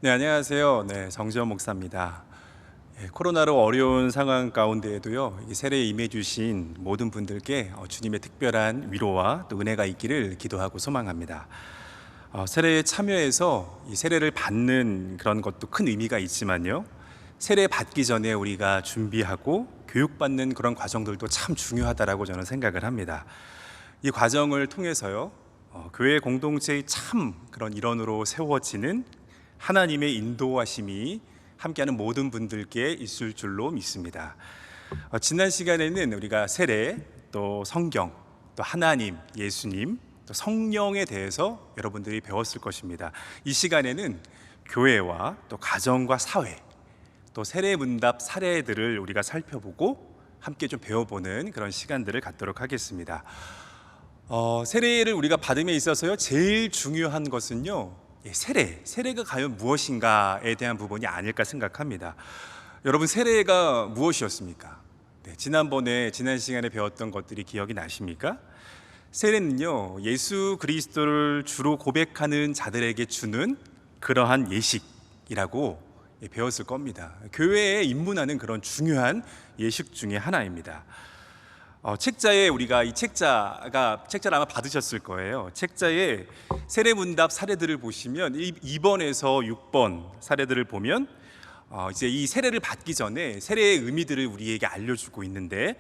네, 안녕하세요. 네, 정지원 목사입니다. 코로나로 어려운 상황 가운데에도요, 이 세례에 임해 주신 모든 분들께 주님의 특별한 위로와 또 은혜가 있기를 기도하고 소망합니다. 세례에 참여해서 이 세례를 받는 그런 것도 큰 의미가 있지만요, 세례 받기 전에 우리가 준비하고 교육받는 그런 과정들도 참 중요하다라고 저는 생각을 합니다. 이 과정을 통해서요, 교회 공동체의 참 그런 일원으로 세워지는 하나님의 인도하심이 함께하는 모든 분들께 있을 줄로 믿습니다. 지난 시간에는 우리가 세례, 또 성경, 또 하나님, 예수님, 또 성령에 대해서 여러분들이 배웠을 것입니다. 이 시간에는 교회와 또 가정과 사회, 또 세례 문답 사례들을 우리가 살펴보고 함께 좀 배워보는 그런 시간들을 갖도록 하겠습니다. 세례를 우리가 받음에 있어서요, 제일 중요한 것은요, 세례가 과연 무엇인가에 대한 부분이 아닐까 생각합니다. 여러분, 세례가 무엇이었습니까? 지난 시간에 배웠던 것들이 기억이 나십니까? 세례는요, 예수 그리스도를 주로 고백하는 자들에게 주는 그러한 예식이라고 배웠을 겁니다. 교회에 입문하는 그런 중요한 예식 중에 하나입니다. 책자에 우리가 이 책자를 아마 받으셨을 거예요. 책자에 세례문답 사례들을 보시면 2번에서 6번 사례들을 보면 이제 이 세례를 받기 전에 세례의 의미들을 우리에게 알려주고 있는데,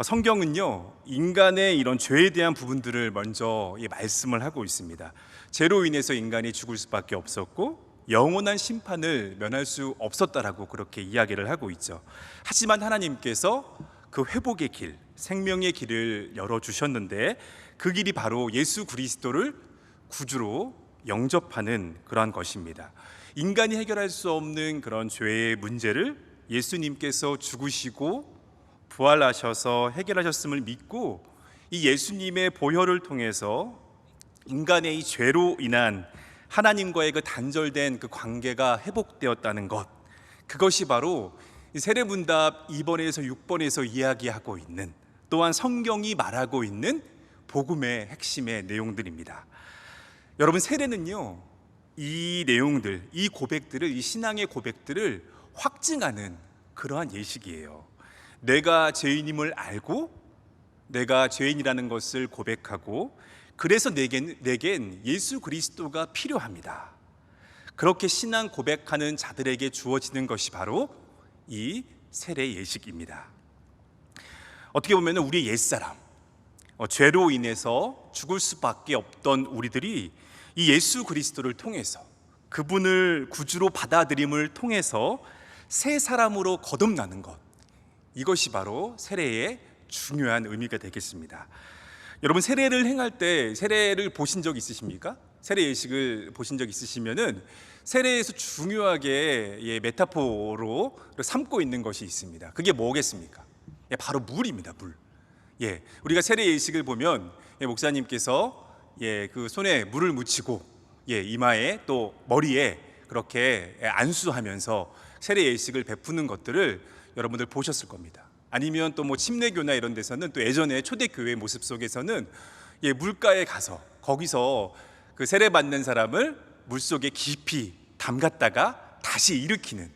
성경은요, 인간의 이런 죄에 대한 부분들을 먼저 말씀을 하고 있습니다. 죄로 인해서 인간이 죽을 수밖에 없었고 영원한 심판을 면할 수 없었다라고 그렇게 이야기를 하고 있죠. 하지만 하나님께서 그 회복의 길, 생명의 길을 열어주셨는데, 그 길이 바로 예수 그리스도를 구주로 영접하는 그러한 것입니다. 인간이 해결할 수 없는 그런 죄의 문제를 예수님께서 죽으시고 부활하셔서 해결하셨음을 믿고, 이 예수님의 보혈을 통해서 인간의 이 죄로 인한 하나님과의 그 단절된 그 관계가 회복되었다는 것, 그것이 바로 세례문답 2번에서 6번에서 이야기하고 있는, 또한 성경이 말하고 있는 복음의 핵심의 내용들입니다. 여러분, 세례는요, 이 내용들, 이 고백들을, 이 신앙의 고백들을 확증하는 그러한 예식이에요. 내가 죄인임을 알고 내가 죄인이라는 것을 고백하고, 그래서 내겐 예수 그리스도가 필요합니다. 그렇게 신앙 고백하는 자들에게 주어지는 것이 바로 이 세례 예식입니다. 어떻게 보면 우리 옛사람, 죄로 인해서 죽을 수밖에 없던 우리들이 이 예수 그리스도를 통해서, 그분을 구주로 받아들임을 통해서 새 사람으로 거듭나는 것, 이것이 바로 세례의 중요한 의미가 되겠습니다. 여러분, 세례를 행할 때 세례를 보신 적 있으십니까? 세례 예식을 보신 적 있으시면은 세례에서 중요하게 메타포로 삼고 있는 것이 있습니다. 그게 뭐겠습니까? 바로 물입니다. 물. 우리가 세례 예식을 보면 목사님께서 그 손에 물을 묻히고 이마에 또 머리에 그렇게 안수하면서 세례 예식을 베푸는 것들을 여러분들 보셨을 겁니다. 아니면 또 뭐 침례교나 이런 데서는, 또 예전에 초대교회 모습 속에서는 물가에 가서 거기서 그 세례 받는 사람을 물속에 깊이 담갔다가 다시 일으키는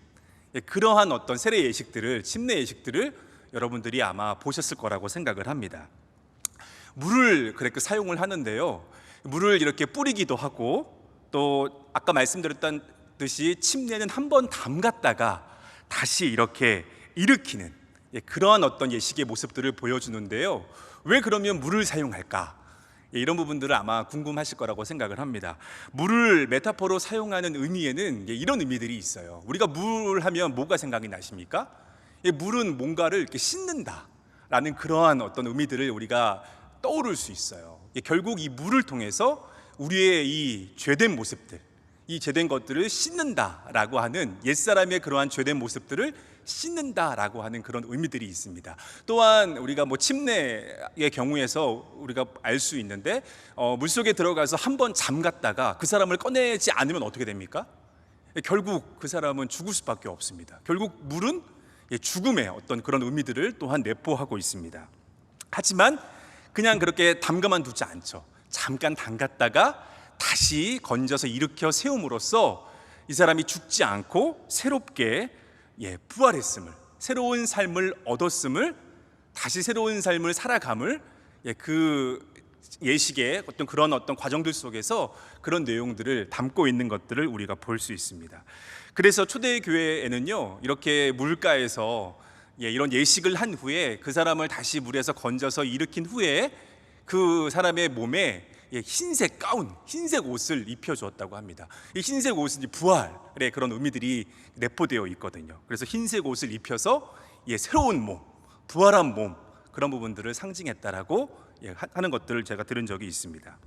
그러한 어떤 세례 예식들을, 침례 예식들을 여러분들이 아마 보셨을 거라고 생각을 합니다. 물을 그렇게 사용을 하는데요, 물을 이렇게 뿌리기도 하고, 또 아까 말씀드렸던 듯이 침례는 한번 담갔다가 다시 이렇게 일으키는 그러한 어떤 예식의 모습들을 보여주는데요, 왜 그러면 물을 사용할까? 이런 부분들을 아마 궁금하실 거라고 생각을 합니다. 물을 메타포로 사용하는 의미에는 이런 의미들이 있어요. 우리가 물 하면 뭐가 생각이 나십니까? 물은 뭔가를 이렇게 씻는다라는 그러한 어떤 의미들을 우리가 떠오를 수 있어요. 결국 이 물을 통해서 우리의 이 죄된 모습들, 이 죄된 것들을 씻는다라고 하는, 옛사람의 그러한 죄된 모습들을 씻는다라고 하는 그런 의미들이 있습니다. 또한 우리가 뭐 침례의 경우에서 우리가 알 수 있는데, 물속에 들어가서 한번 잠갔다가 그 사람을 꺼내지 않으면 어떻게 됩니까? 결국 그 사람은 죽을 수밖에 없습니다. 결국 물은 죽음의 어떤 그런 의미들을 또한 내포하고 있습니다. 하지만 그냥 그렇게 담가만 두지 않죠. 잠깐 담갔다가 다시 건져서 일으켜 세움으로써 이 사람이 죽지 않고 새롭게 부활했음을, 새로운 삶을 얻었음을, 다시 새로운 삶을 살아감을, 그 예식의 그런 과정들 속에서 그런 내용들을 담고 있는 것들을 우리가 볼 수 있습니다. 그래서 초대교회에는요, 이렇게 물가에서 이런 예식을 한 후에 그 사람을 다시 물에서 건져서 일으킨 후에 그 사람의 몸에 흰색 가운, 흰색 옷을 입혀주었다고 합니다. 이 흰색 옷은 부활의 그런 의미들이 내포되어 있거든요. 그래서 흰색 옷을 입혀서 새로운 몸, 부활한 몸, 그런 부분들을 상징했다라고 하는 것들을 제가 들은 적이 있습니다.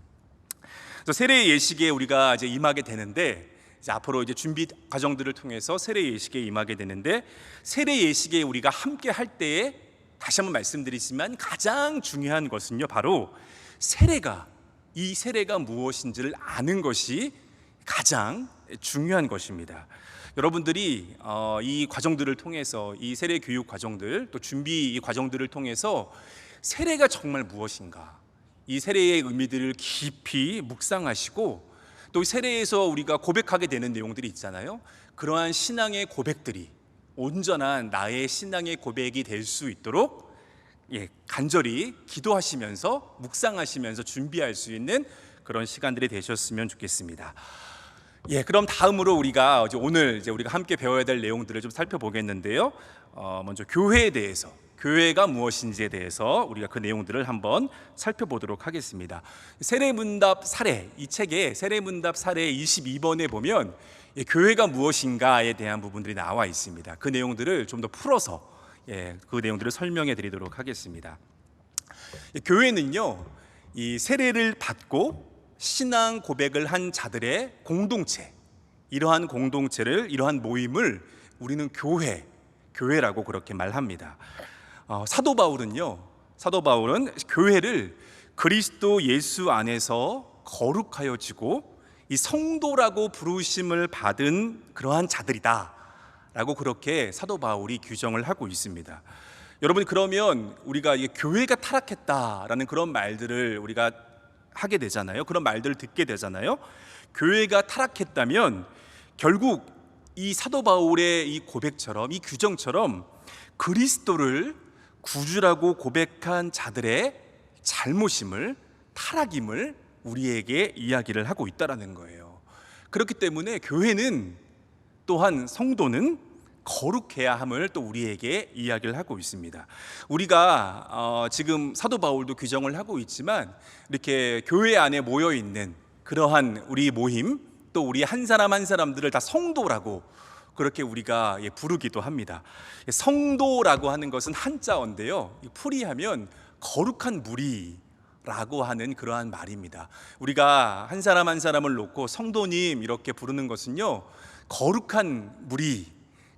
그래서 세례 예식에 우리가 이제 임하게 되는데, 이제 앞으로 이제 준비 과정들을 통해서 세례 예식에 임하게 되는데, 세례 예식에 우리가 함께 할 때에 다시 한번 말씀드리지만 가장 중요한 것은요, 바로 이 세례가 무엇인지를 아는 것이 가장 중요한 것입니다. 여러분들이 이 과정들을 통해서, 이 세례 교육 과정들, 또 준비 과정들을 통해서 세례가 정말 무엇인가, 이 세례의 의미들을 깊이 묵상하시고, 또 세례에서 우리가 고백하게 되는 내용들이 있잖아요. 그러한 신앙의 고백들이 온전한 나의 신앙의 고백이 될 수 있도록 간절히 기도하시면서 묵상하시면서 준비할 수 있는 그런 시간들이 되셨으면 좋겠습니다. 그럼 다음으로 우리가 오늘 우리가 함께 배워야 될 내용들을 좀 살펴보겠는데요. 먼저 교회에 대해서, 교회가 무엇인지에 대해서 우리가 그 내용들을 한번 살펴보도록 하겠습니다. 세례문답 사례, 이 책에 세례문답 사례 22번에 보면 교회가 무엇인가에 대한 부분들이 나와 있습니다. 그 내용들을 좀 더 풀어서 그 내용들을 설명해 드리도록 하겠습니다. 교회는요, 이 세례를 받고 신앙 고백을 한 자들의 공동체, 이러한 공동체를, 이러한 모임을 우리는 교회라고 그렇게 말합니다. 사도 바울은 교회를 그리스도 예수 안에서 거룩하여지고 이 성도라고 부르심을 받은 그러한 자들이다 라고 그렇게 사도 바울이 규정을 하고 있습니다. 여러분, 그러면 우리가 교회가 타락했다라는 그런 말들을 우리가 하게 되잖아요. 그런 말들을 듣게 되잖아요. 교회가 타락했다면 결국 이 사도 바울의 이 고백처럼, 이 규정처럼 그리스도를 구주라고 고백한 자들의 잘못임을, 타락임을 우리에게 이야기를 하고 있다라는 거예요. 그렇기 때문에 교회는, 또한 성도는 거룩해야 함을 또 우리에게 이야기를 하고 있습니다. 우리가 지금 사도 바울도 규정을 하고 있지만, 이렇게 교회 안에 모여 있는 그러한 우리 모임, 또 우리 한 사람 한 사람들을 다 성도라고 그렇게 우리가 부르기도 합니다. 성도라고 하는 것은 한자어인데요, 풀이하면 거룩한 무리라고 하는 그러한 말입니다. 우리가 한 사람 한 사람을 놓고 성도님 이렇게 부르는 것은요, 거룩한 무리,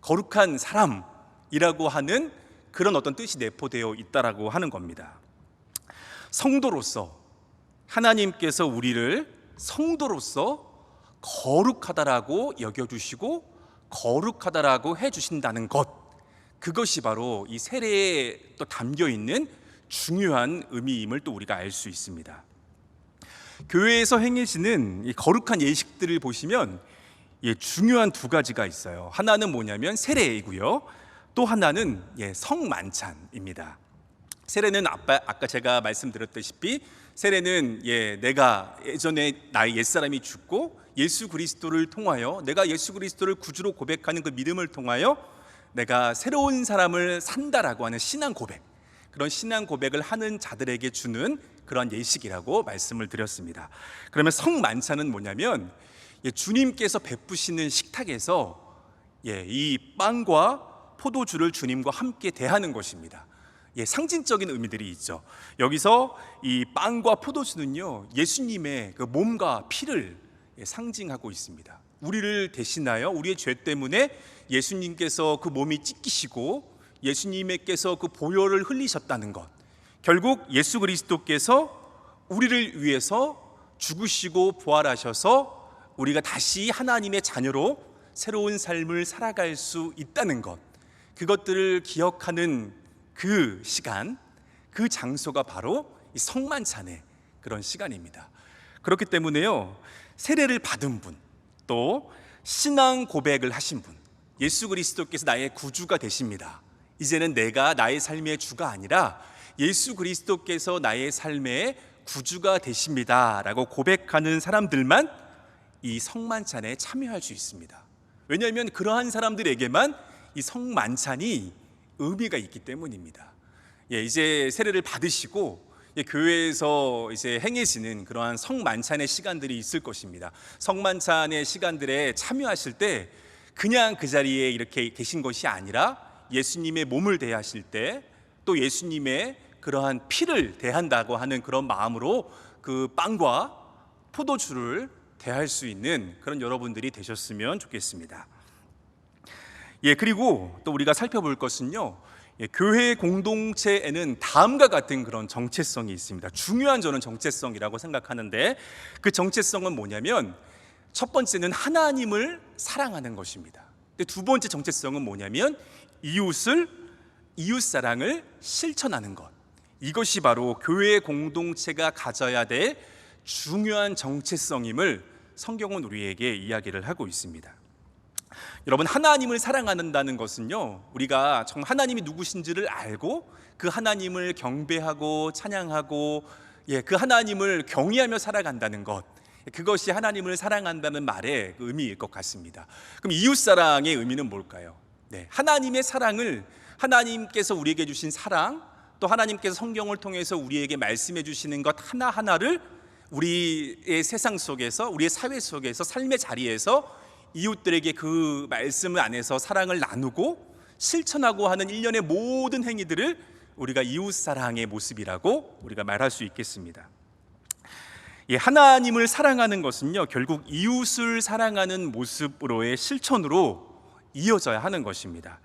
거룩한 사람이라고 하는 그런 어떤 뜻이 내포되어 있다라고 하는 겁니다. 성도로서, 하나님께서 우리를 성도로서 거룩하다라고 여겨주시고 거룩하다라고 해주신다는 것, 그것이 바로 이 세례에 또 담겨 있는 중요한 의미임을 또 우리가 알 수 있습니다. 교회에서 행해지는 이 거룩한 예식들을 보시면 중요한 두 가지가 있어요. 하나는 뭐냐면 세례이고요, 또 하나는 성만찬입니다. 세례는 아까 제가 말씀드렸다시피, 세례는 내가 예전에 나의 옛사람이 죽고 예수 그리스도를 통하여, 내가 예수 그리스도를 구주로 고백하는 그 믿음을 통하여 내가 새로운 사람을 산다라고 하는 신앙 고백, 그런 신앙 고백을 하는 자들에게 주는 그런 예식이라고 말씀을 드렸습니다. 그러면 성만찬은 뭐냐면 주님께서 베푸시는 식탁에서 이 빵과 포도주를 주님과 함께 대하는 것입니다. 상징적인 의미들이 있죠. 여기서 이 빵과 포도주는요, 예수님의 그 몸과 피를 상징하고 있습니다. 우리를 대신하여 우리의 죄 때문에 예수님께서 그 몸이 찢기시고 예수님께서 그 보혈을 흘리셨다는 것, 결국 예수 그리스도께서 우리를 위해서 죽으시고 부활하셔서 우리가 다시 하나님의 자녀로 새로운 삶을 살아갈 수 있다는 것, 그것들을 기억하는 그 시간, 그 장소가 바로 이 성만찬의 그런 시간입니다. 그렇기 때문에요, 세례를 받은 분, 또 신앙 고백을 하신 분, 예수 그리스도께서 나의 구주가 되십니다. 이제는 내가 나의 삶의 주가 아니라 예수 그리스도께서 나의 삶의 구주가 되십니다 라고 고백하는 사람들만 이 성만찬에 참여할 수 있습니다. 왜냐하면 그러한 사람들에게만 이 성만찬이 의미가 있기 때문입니다. 이제 세례를 받으시고 교회에서 이제 행해지는 그러한 성만찬의 시간들이 있을 것입니다. 성만찬의 시간들에 참여하실 때 그냥 그 자리에 이렇게 계신 것이 아니라 예수님의 몸을 대하실 때 또 예수님의 그러한 피를 대한다고 하는 그런 마음으로 그 빵과 포도주를 대할 수 있는 그런 여러분들이 되셨으면 좋겠습니다. 그리고 또 우리가 살펴볼 것은요, 교회 공동체에는 다음과 같은 그런 정체성이 있습니다. 중요한 저는 정체성이라고 생각하는데, 그 정체성은 뭐냐면 첫 번째는 하나님을 사랑하는 것입니다. 두 번째 정체성은 뭐냐면 이웃사랑을 실천하는 것. 이것이 바로 교회 공동체가 가져야 될 중요한 정체성임을 성경은 우리에게 이야기를 하고 있습니다. 여러분, 하나님을 사랑한다는 것은요, 우리가 정말 하나님이 누구신지를 알고 그 하나님을 경배하고 찬양하고 그 하나님을 경외하며 살아간다는 것, 그것이 하나님을 사랑한다는 말의 의미일 것 같습니다. 그럼 이웃사랑의 의미는 뭘까요? 하나님의 사랑을, 하나님께서 우리에게 주신 사랑, 또 하나님께서 성경을 통해서 우리에게 말씀해 주시는 것 하나하나를 우리의 세상 속에서, 우리의 사회 속에서, 삶의 자리에서 이웃들에게 그 말씀 안에서 사랑을 나누고 실천하고 하는 일련의 모든 행위들을 우리가 이웃사랑의 모습이라고 우리가 말할 수 있겠습니다. 하나님을 사랑하는 것은요, 결국 이웃을 사랑하는 모습으로의 실천으로 이어져야 하는 것입니다.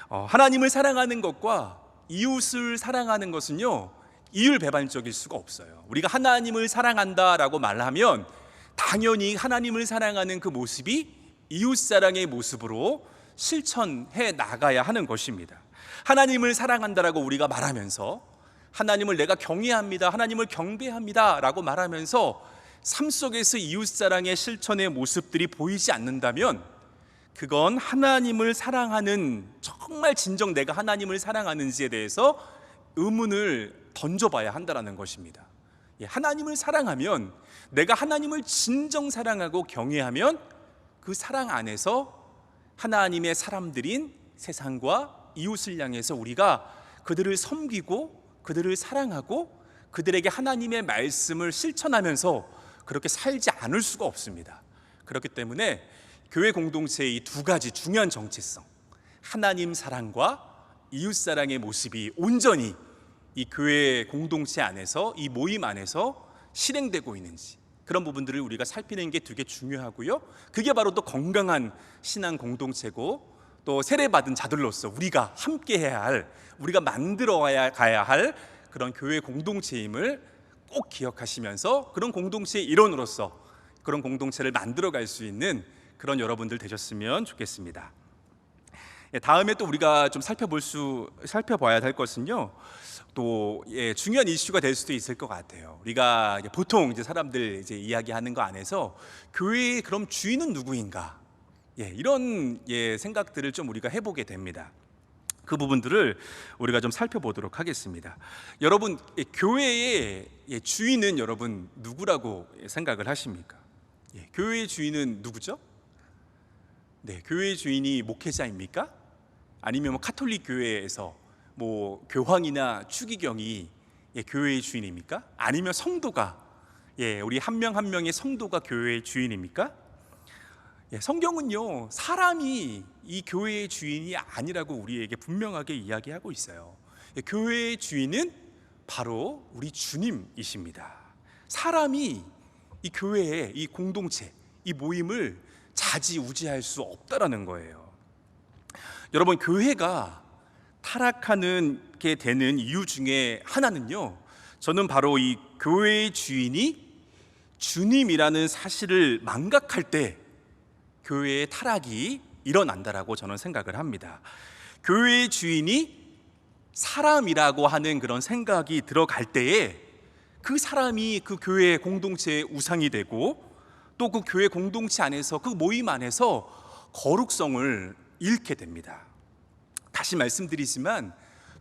하나님을 사랑하는 것과 이웃을 사랑하는 것은요, 이율배반적일 수가 없어요. 우리가 하나님을 사랑한다라고 말하면 당연히 하나님을 사랑하는 그 모습이 이웃사랑의 모습으로 실천해 나가야 하는 것입니다. 하나님을 사랑한다라고 우리가 말하면서, 하나님을 내가 경외합니다, 하나님을 경배합니다 라고 말하면서 삶 속에서 이웃사랑의 실천의 모습들이 보이지 않는다면 그건 하나님을 사랑하는, 정말 진정 내가 하나님을 사랑하는지에 대해서 의문을 던져봐야 한다는 것입니다. 하나님을 사랑하면, 내가 하나님을 진정 사랑하고 경외하면 그 사랑 안에서 하나님의 사람들인 세상과 이웃을 향해서 우리가 그들을 섬기고 그들을 사랑하고 그들에게 하나님의 말씀을 실천하면서 그렇게 살지 않을 수가 없습니다. 그렇기 때문에 교회 공동체의 이 두 가지 중요한 정체성, 하나님 사랑과 이웃 사랑의 모습이 온전히 이 교회 공동체 안에서, 이 모임 안에서 실행되고 있는지, 그런 부분들을 우리가 살피는 게 되게 중요하고요. 그게 바로 또 건강한 신앙 공동체고, 또 세례받은 자들로서 우리가 함께 해야 할, 우리가 만들어 가야 할 그런 교회 공동체임을 꼭 기억하시면서 그런 공동체의 일원으로서 그런 공동체를 만들어 갈 수 있는 그런 여러분들 되셨으면 좋겠습니다. 다음에 또 우리가 좀 살펴봐야 될 것은요, 또 중요한 이슈가 될 수도 있을 것 같아요. 우리가 보통 이제 사람들 이야기하는 거 안에서 교회의 그럼 주인은 누구인가? 이런 생각들을 좀 우리가 해보게 됩니다. 그 부분들을 우리가 좀 살펴보도록 하겠습니다. 여러분, 교회의 주인은 여러분 누구라고 생각을 하십니까? 교회의 주인은 누구죠? 교회의 주인이 목회자입니까? 아니면 카톨릭 교회에서 교황이나 추기경이 교회의 주인입니까? 아니면 성도가, 우리 한 명 한 명의 성도가 교회의 주인입니까? 성경은요, 사람이 이 교회의 주인이 아니라고 우리에게 분명하게 이야기하고 있어요. 교회의 주인은 바로 우리 주님이십니다. 사람이 이 교회의 이 공동체, 이 모임을 좌지우지할 수 없다라는 거예요. 여러분, 교회가 타락하는 게 되는 이유 중에 하나는요, 저는 바로 이 교회의 주인이 주님이라는 사실을 망각할 때 교회의 타락이 일어난다라고 저는 생각을 합니다. 교회의 주인이 사람이라고 하는 그런 생각이 들어갈 때에 그 사람이 그 교회의 공동체의 우상이 되고, 또 그 교회 공동체 안에서, 그 모임 안에서 거룩성을 잃게 됩니다. 다시 말씀드리지만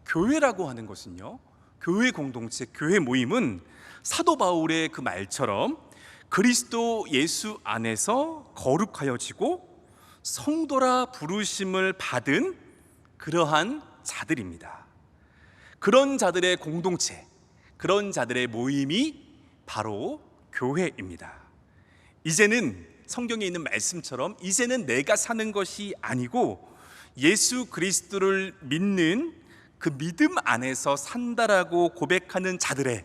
교회라고 하는 것은요, 교회 공동체, 교회 모임은 사도 바울의 그 말처럼 그리스도 예수 안에서 거룩하여지고 성도라 부르심을 받은 그러한 자들입니다. 그런 자들의 공동체, 그런 자들의 모임이 바로 교회입니다. 이제는 성경에 있는 말씀처럼 이제는 내가 사는 것이 아니고 예수 그리스도를 믿는 그 믿음 안에서 산다라고 고백하는 자들의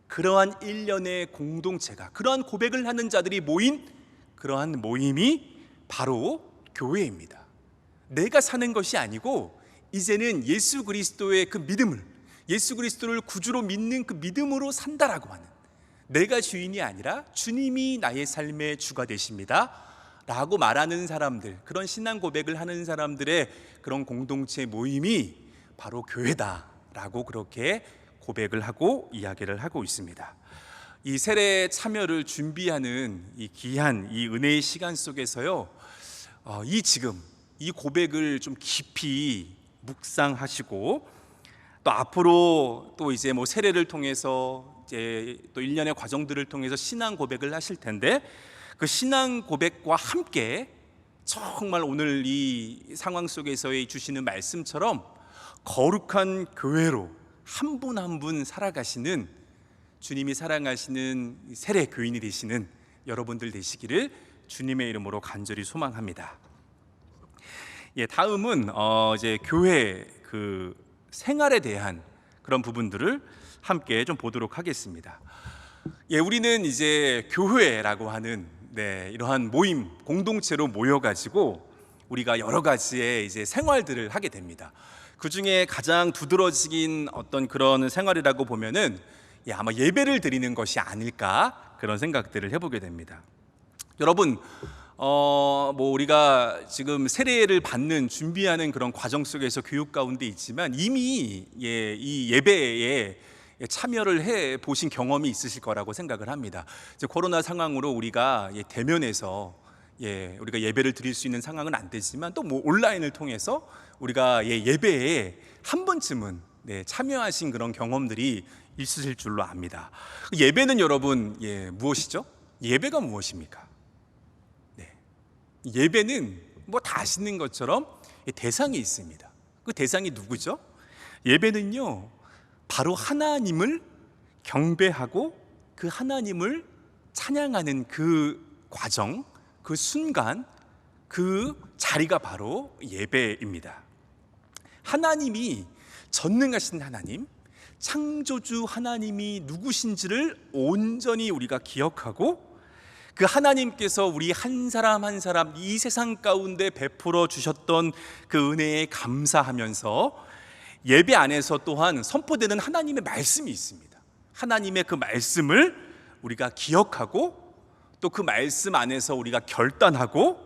그러한 일련의 공동체가, 그러한 고백을 하는 자들이 모인 그러한 모임이 바로 교회입니다. 내가 사는 것이 아니고 이제는 예수 그리스도의 그 믿음을, 예수 그리스도를 구주로 믿는 그 믿음으로 산다라고 하는, 내가 주인이 아니라 주님이 나의 삶의 주가 되십니다 라고 말하는 사람들, 그런 신앙 고백을 하는 사람들의 그런 공동체 모임이 바로 교회다라고 그렇게 고백을 하고 이야기를 하고 있습니다. 이 세례 참여를 준비하는 이 귀한 이 은혜의 시간 속에서요, 지금 이 고백을 좀 깊이 묵상하시고, 또 앞으로 또 이제 뭐 세례를 통해서 이제 또 일련의 과정들을 통해서 신앙 고백을 하실 텐데, 그 신앙 고백과 함께 정말 오늘 이 상황 속에서의 주시는 말씀처럼 거룩한 교회로 한 분 한 분 살아가시는, 주님이 사랑하시는 세례 교인이 되시는 여러분들 되시기를 주님의 이름으로 간절히 소망합니다. 다음은 이제 교회 그 생활에 대한 그런 부분들을 함께 좀 보도록 하겠습니다. 우리는 이제 교회라고 하는 이러한 모임, 공동체로 모여가지고 우리가 여러 가지의 이제 생활들을 하게 됩니다. 그 중에 가장 두드러진 어떤 그런 생활이라고 보면은 아마 예배를 드리는 것이 아닐까, 그런 생각들을 해보게 됩니다. 여러분, 뭐 우리가 지금 세례를 받는 준비하는 그런 과정 속에서 교육 가운데 있지만 이미 이 예배에 참여를 해 보신 경험이 있으실 거라고 생각을 합니다. 이제 코로나 상황으로 우리가 대면에서 우리가 예배를 드릴 수 있는 상황은 안 되지만 또 뭐 온라인을 통해서 우리가 예배에 한 번쯤은 참여하신 그런 경험들이 있으실 줄로 압니다. 예배는 여러분 무엇이죠? 예배가 무엇입니까? 예배는 뭐 다 아시는 것처럼 대상이 있습니다. 그 대상이 누구죠? 예배는요, 바로 하나님을 경배하고 그 하나님을 찬양하는 그 과정, 그 순간, 그 자리가 바로 예배입니다. 하나님이, 전능하신 하나님, 창조주 하나님이 누구신지를 온전히 우리가 기억하고, 그 하나님께서 우리 한 사람 한 사람 이 세상 가운데 베풀어 주셨던 그 은혜에 감사하면서 예배 안에서 또한 선포되는 하나님의 말씀이 있습니다. 하나님의 그 말씀을 우리가 기억하고, 또 그 말씀 안에서 우리가 결단하고,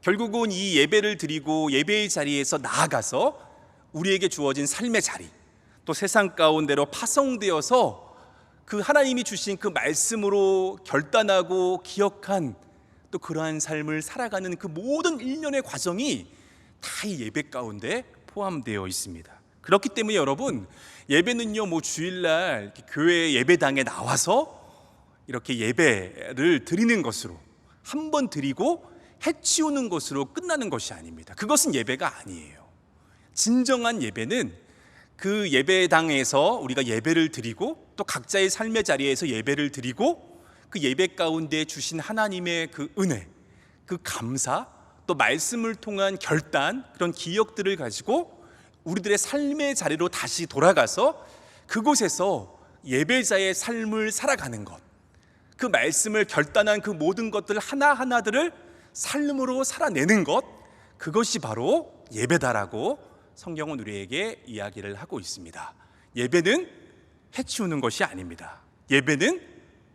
결국은 이 예배를 드리고 예배의 자리에서 나아가서 우리에게 주어진 삶의 자리, 또 세상 가운데로 파송되어서 그 하나님이 주신 그 말씀으로 결단하고 기억한 또 그러한 삶을 살아가는 그 모든 일련의 과정이 다 이 예배 가운데 포함되어 있습니다. 그렇기 때문에 여러분, 예배는요, 뭐 주일날 교회 예배당에 나와서 이렇게 예배를 드리는 것으로, 한 번 드리고 해치우는 것으로 끝나는 것이 아닙니다. 그것은 예배가 아니에요. 진정한 예배는 그 예배당에서 우리가 예배를 드리고, 또 각자의 삶의 자리에서 예배를 드리고, 그 예배 가운데 주신 하나님의 그 은혜, 그 감사, 또 말씀을 통한 결단, 그런 기억들을 가지고 우리들의 삶의 자리로 다시 돌아가서 그곳에서 예배자의 삶을 살아가는 것, 그 말씀을 결단한 그 모든 것들 하나하나들을 삶으로 살아내는 것, 그것이 바로 예배다라고 성경은 우리에게 이야기를 하고 있습니다. 예배는 해치우는 것이 아닙니다. 예배는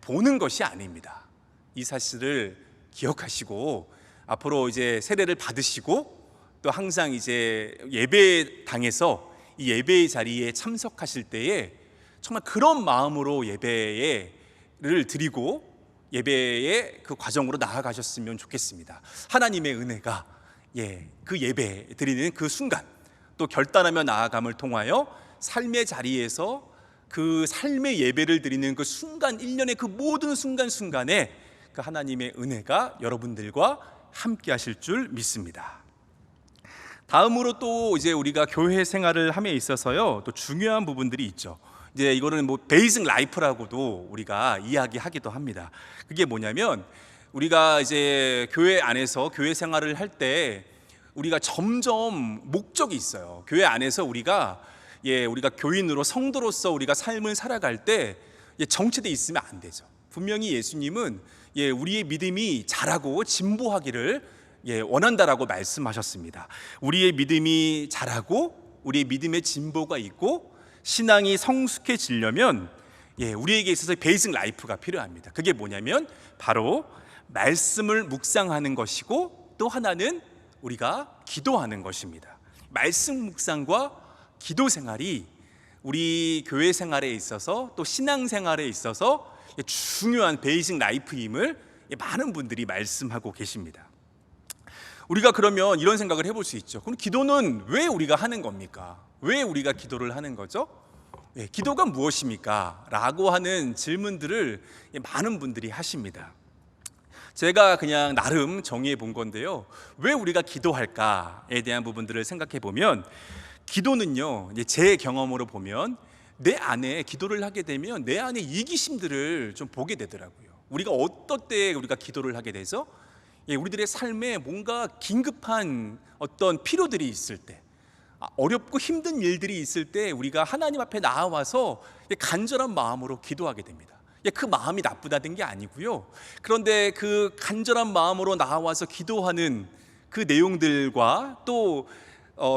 보는 것이 아닙니다. 이 사실을 기억하시고 앞으로 이제 세례를 받으시고, 또 항상 이제 예배당에서 이 예배의 자리에 참석하실 때에 정말 그런 마음으로 예배를 드리고, 예배의 그 과정으로 나아가셨으면 좋겠습니다. 하나님의 은혜가 그 예배 드리는 그 순간, 또 결단하며 나아감을 통하여 삶의 자리에서 그 삶의 예배를 드리는 그 순간, 일련의 그 모든 순간순간에 그 하나님의 은혜가 여러분들과 함께 하실 줄 믿습니다. 다음으로 또 이제 우리가 교회 생활을 함에 있어서요, 또 중요한 부분들이 있죠. 이제 이거는 뭐 베이직 라이프라고도 우리가 이야기하기도 합니다. 그게 뭐냐면, 우리가 이제 교회 안에서 교회 생활을 할 때 우리가 점점 목적이 있어요. 교회 안에서 우리가 교인으로, 성도로서 우리가 삶을 살아갈 때 정체돼 있으면 안 되죠. 분명히 예수님은 우리의 믿음이 자라고 진보하기를 원한다라고 말씀하셨습니다. 우리의 믿음이 자라고 우리의 믿음의 진보가 있고 신앙이 성숙해지려면 우리에게 있어서 베이직 라이프가 필요합니다. 그게 뭐냐면 바로 말씀을 묵상하는 것이고, 또 하나는 우리가 기도하는 것입니다. 말씀 묵상과 기도 생활이 우리 교회 생활에 있어서, 또 신앙 생활에 있어서 중요한 베이직 라이프임을 많은 분들이 말씀하고 계십니다. 우리가 그러면 이런 생각을 해볼 수 있죠. 그럼 기도는 왜 우리가 하는 겁니까? 왜 우리가 기도를 하는 거죠? 기도가 무엇입니까? 라고 하는 질문들을 많은 분들이 하십니다. 제가 그냥 나름 정의해 본 건데요, 왜 우리가 기도할까에 대한 부분들을 생각해 보면, 기도는요, 제 경험으로 보면 내 안에, 기도를 하게 되면 내 안에 이기심들을 좀 보게 되더라고요. 우리가 어떤 때에 우리가 기도를 하게 되죠? 우리들의 삶에 뭔가 긴급한 어떤 필요들이 있을 때, 어렵고 힘든 일들이 있을 때 우리가 하나님 앞에 나와서 간절한 마음으로 기도하게 됩니다. 그 마음이 나쁘다는 게 아니고요, 그런데 그 간절한 마음으로 나와서 기도하는 그 내용들과 또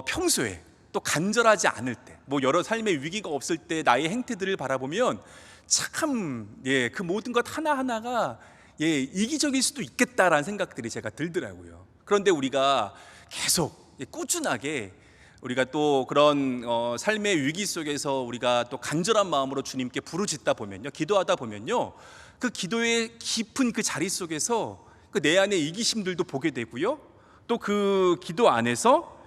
평소에 또 간절하지 않을 때, 뭐 여러 삶의 위기가 없을 때 나의 행태들을 바라보면 참 그 모든 것 하나하나가 이기적일 수도 있겠다라는 생각들이 제가 들더라고요. 그런데 우리가 계속 꾸준하게 우리가 또 그런 삶의 위기 속에서 우리가 또 간절한 마음으로 주님께 부르짖다 보면요, 기도하다 보면요, 그 기도의 깊은 그 자리 속에서 그 내 안의 이기심들도 보게 되고요, 또 그 기도 안에서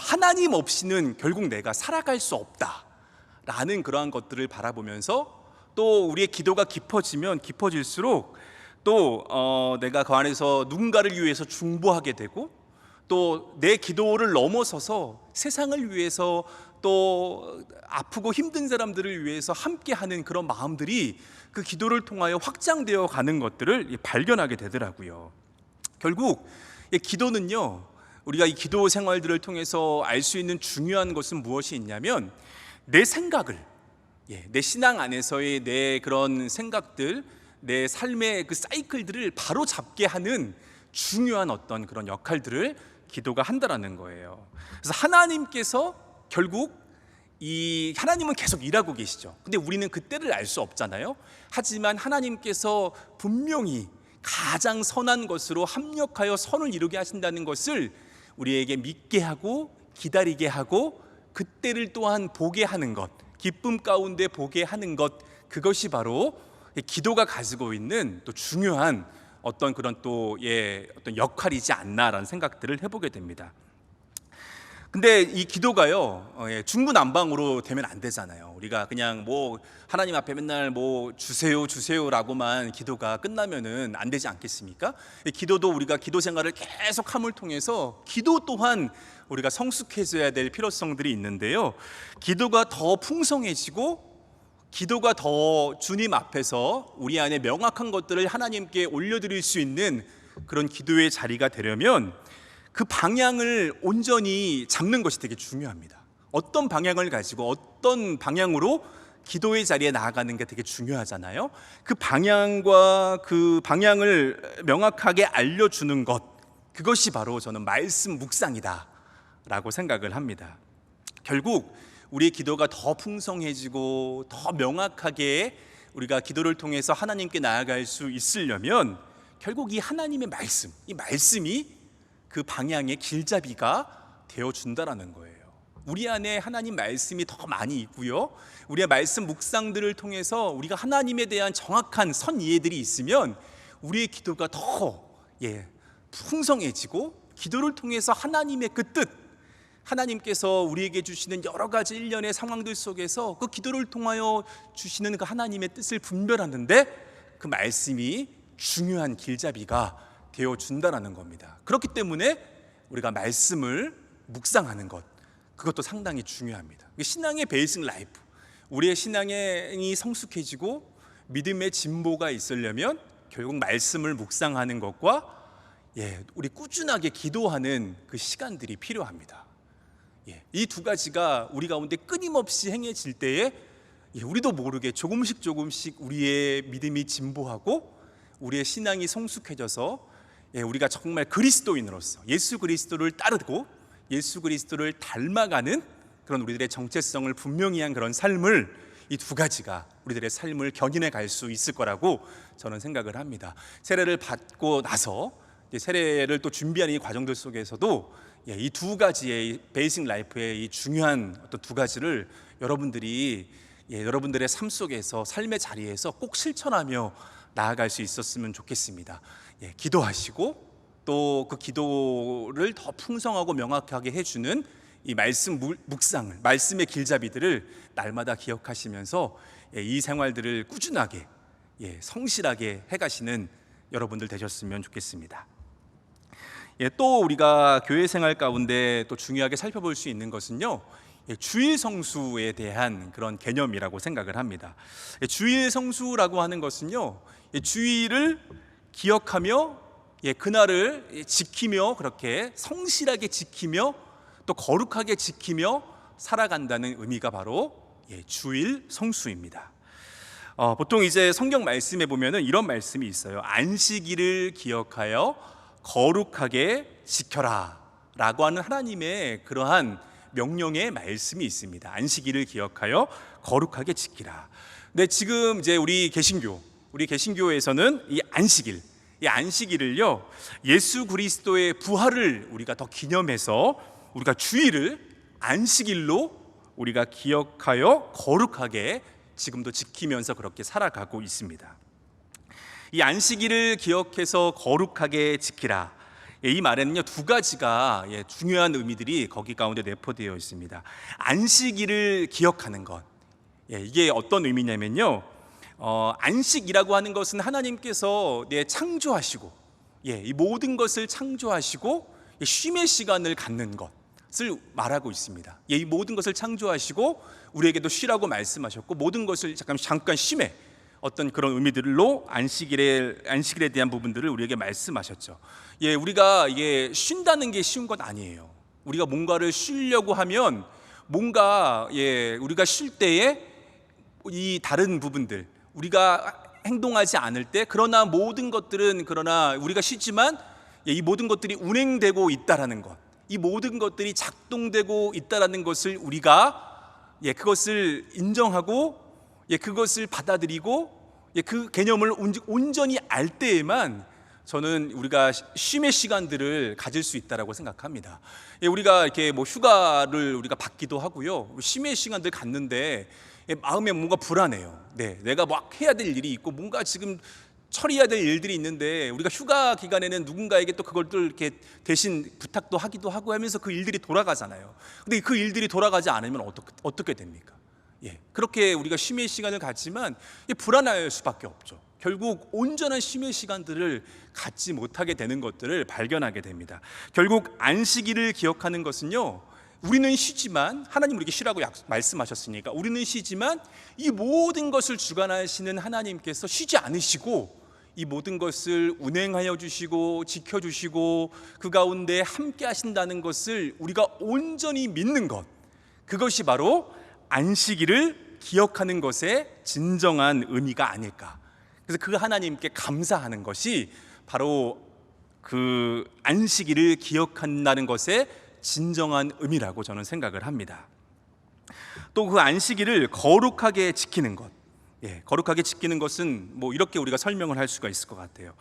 하나님 없이는 결국 내가 살아갈 수 없다라는 그러한 것들을 바라보면서, 또 우리의 기도가 깊어지면 깊어질수록 또 내가 그 안에서 누군가를 위해서 중보하게 되고, 또 내 기도를 넘어서서 세상을 위해서, 또 아프고 힘든 사람들을 위해서 함께하는 그런 마음들이 그 기도를 통하여 확장되어 가는 것들을 발견하게 되더라고요. 결국 기도는요, 우리가 이 기도 생활들을 통해서 알 수 있는 중요한 것은 무엇이 있냐면, 내 생각을, 내 신앙 안에서의 내 그런 생각들, 내 삶의 그 사이클들을 바로 잡게 하는 중요한 어떤 그런 역할들을 기도가 한다라는 거예요. 그래서 하나님께서 결국 하나님은 계속 일하고 계시죠. 근데 우리는 그때를 알 수 없잖아요. 하지만 하나님께서 분명히 가장 선한 것으로 합력하여 선을 이루게 하신다는 것을 우리에게 믿게 하고 기다리게 하고, 그때를 또한 보게 하는 것, 기쁨 가운데 보게 하는 것, 그것이 바로 기도가 가지고 있는 또 중요한 어떤 그런 또 어떤 역할이지 않나라는 생각들을 해보게 됩니다. 근데 이 기도가요, 중구난방으로 되면 안 되잖아요. 우리가 그냥 뭐 하나님 앞에 맨날 뭐 주세요라고만 기도가 끝나면은 안 되지 않겠습니까? 기도도 우리가 기도 생활을 계속 함을 통해서 기도 또한 우리가 성숙해져야 될 필요성들이 있는데요, 기도가 더 풍성해지고 기도가 더 주님 앞에서 우리 안에 명확한 것들을 하나님께 올려드릴 수 있는 그런 기도의 자리가 되려면 그 방향을 온전히 잡는 것이 되게 중요합니다. 어떤 방향을 가지고 어떤 방향으로 기도의 자리에 나아가는 게 되게 중요하잖아요. 그 방향과 그 방향을 명확하게 알려주는 것, 그것이 바로 저는 말씀 묵상이다 라고 생각을 합니다. 결국 우리의 기도가 더 풍성해지고 더 명확하게 우리가 기도를 통해서 하나님께 나아갈 수 있으려면 결국 이 하나님의 말씀, 이 말씀이 그 방향의 길잡이가 되어준다라는 거예요. 우리 안에 하나님 말씀이 더 많이 있고요, 우리의 말씀 묵상들을 통해서 우리가 하나님에 대한 정확한 선 이해들이 있으면 우리의 기도가 더 풍성해지고, 기도를 통해서 하나님의 그 뜻, 하나님께서 우리에게 주시는 여러 가지 일련의 상황들 속에서 그 기도를 통하여 주시는 그 하나님의 뜻을 분별하는데 그 말씀이 중요한 길잡이가 되어준다는 겁니다. 그렇기 때문에 우리가 말씀을 묵상하는 것, 그것도 상당히 중요합니다. 신앙의 베이직 라이프, 우리의 신앙이 성숙해지고 믿음의 진보가 있으려면 결국 말씀을 묵상하는 것과 우리 꾸준하게 기도하는 그 시간들이 필요합니다. 이 두 가지가 우리 가운데 끊임없이 행해질 때에 우리도 모르게 조금씩 우리의 믿음이 진보하고 우리의 신앙이 성숙해져서 우리가 정말 그리스도인으로서 예수 그리스도를 따르고 예수 그리스도를 닮아가는 그런 우리들의 정체성을 분명히 한 그런 삶을, 이 두 가지가 우리들의 삶을 견인해 갈 수 있을 거라고 저는 생각을 합니다. 세례를 받고 나서 세례를 또 준비하는 이 과정들 속에서도 이 두 가지의 베이직 라이프의 이 중요한 어떤 두 가지를 여러분들이 여러분들의 삶 속에서, 삶의 자리에서 꼭 실천하며 나아갈 수 있었으면 좋겠습니다. 기도하시고 또 그 기도를 더 풍성하고 명확하게 해주는 이 말씀 묵상을, 말씀의 길잡이들을 날마다 기억하시면서 이 생활들을 꾸준하게 성실하게 해가시는 여러분들 되셨으면 좋겠습니다. 또 우리가 교회 생활 가운데 또 중요하게 살펴볼 수 있는 것은요, 주일 성수에 대한 그런 개념이라고 생각을 합니다. 주일 성수라고 하는 것은요, 주일을 기억하며 그날을 지키며, 그렇게 성실하게 지키며 또 거룩하게 지키며 살아간다는 의미가 바로 주일 성수입니다. 보통 이제 성경 말씀에 보면은 이런 말씀이 있어요. 안식일을 기억하여 거룩하게 지켜라 라고 하는 하나님의 그러한 명령의 말씀이 있습니다. 안식일을 기억하여 거룩하게 지키라. 근데 지금 이제 우리 개신교에서는 이 안식일을요, 예수 그리스도의 부활을 우리가 더 기념해서 우리가 주일을 안식일로 우리가 기억하여 거룩하게 지금도 지키면서 그렇게 살아가고 있습니다. 이 안식일을 기억해서 거룩하게 지키라, 이 말에는요 두 가지가 중요한 의미들이 거기 가운데 내포되어 있습니다. 안식일을 기억하는 것, 이게 어떤 의미냐면요, 안식이라고 하는 것은 하나님께서 창조하시고 이 모든 것을 창조하시고 쉼의 시간을 갖는 것을 말하고 있습니다. 이 모든 것을 창조하시고 우리에게도 쉬라고 말씀하셨고, 모든 것을 잠깐 쉼의 어떤 그런 의미들로 안식일에 대한 부분들을 우리에게 말씀하셨죠. 우리가 이게 쉰다는 게 쉬운 것 아니에요. 우리가 뭔가를 쉬려고 하면 뭔가 우리가 쉴 때에 이 다른 부분들, 우리가 행동하지 않을 때, 그러나 모든 것들은, 그러나 우리가 쉬지만 이 모든 것들이 운행되고 있다라는 것, 이 모든 것들이 작동되고 있다라는 것을 우리가 그것을 인정하고 그것을 받아들이고 그 개념을 온전히 알 때에만 저는 우리가 쉼의 시간들을 가질 수 있다라고 생각합니다. 우리가 이렇게 휴가를 우리가 받기도 하고요, 쉼의 시간들 갖는데 마음에 뭔가 불안해요. 내가 막 해야 될 일이 있고 뭔가 지금 처리해야 될 일들이 있는데, 우리가 휴가 기간에는 누군가에게 또 그걸 또 이렇게 대신 부탁도 하기도 하고 하면서 그 일들이 돌아가잖아요. 근데 그 일들이 돌아가지 않으면 어떻게 됩니까? 그렇게 우리가 쉼의 시간을 갖지만 불안할 수밖에 없죠. 결국 온전한 쉼의 시간들을 갖지 못하게 되는 것들을 발견하게 됩니다. 결국 안식일을 기억하는 것은요, 우리는 쉬지만, 하나님 우리에게 쉬라고 말씀하셨으니까 우리는 쉬지만 이 모든 것을 주관하시는 하나님께서 쉬지 않으시고 이 모든 것을 운행하여 주시고 지켜주시고 그 가운데 함께 하신다는 것을 우리가 온전히 믿는 것, 그것이 바로 안식일을 기억하는 것의 진정한 의미가 아닐까. 그래서 그 하나님께 감사하는 것이 바로 그 안식일을 기억한다는 것의 진정한 의미라고 저는 생각을 합니다. 또 그 안식일을 거룩하게 지키는 것, 거룩하게 지키는 것은 뭐 이렇게 우리가 설명을 할 수가 있을 것 같아요.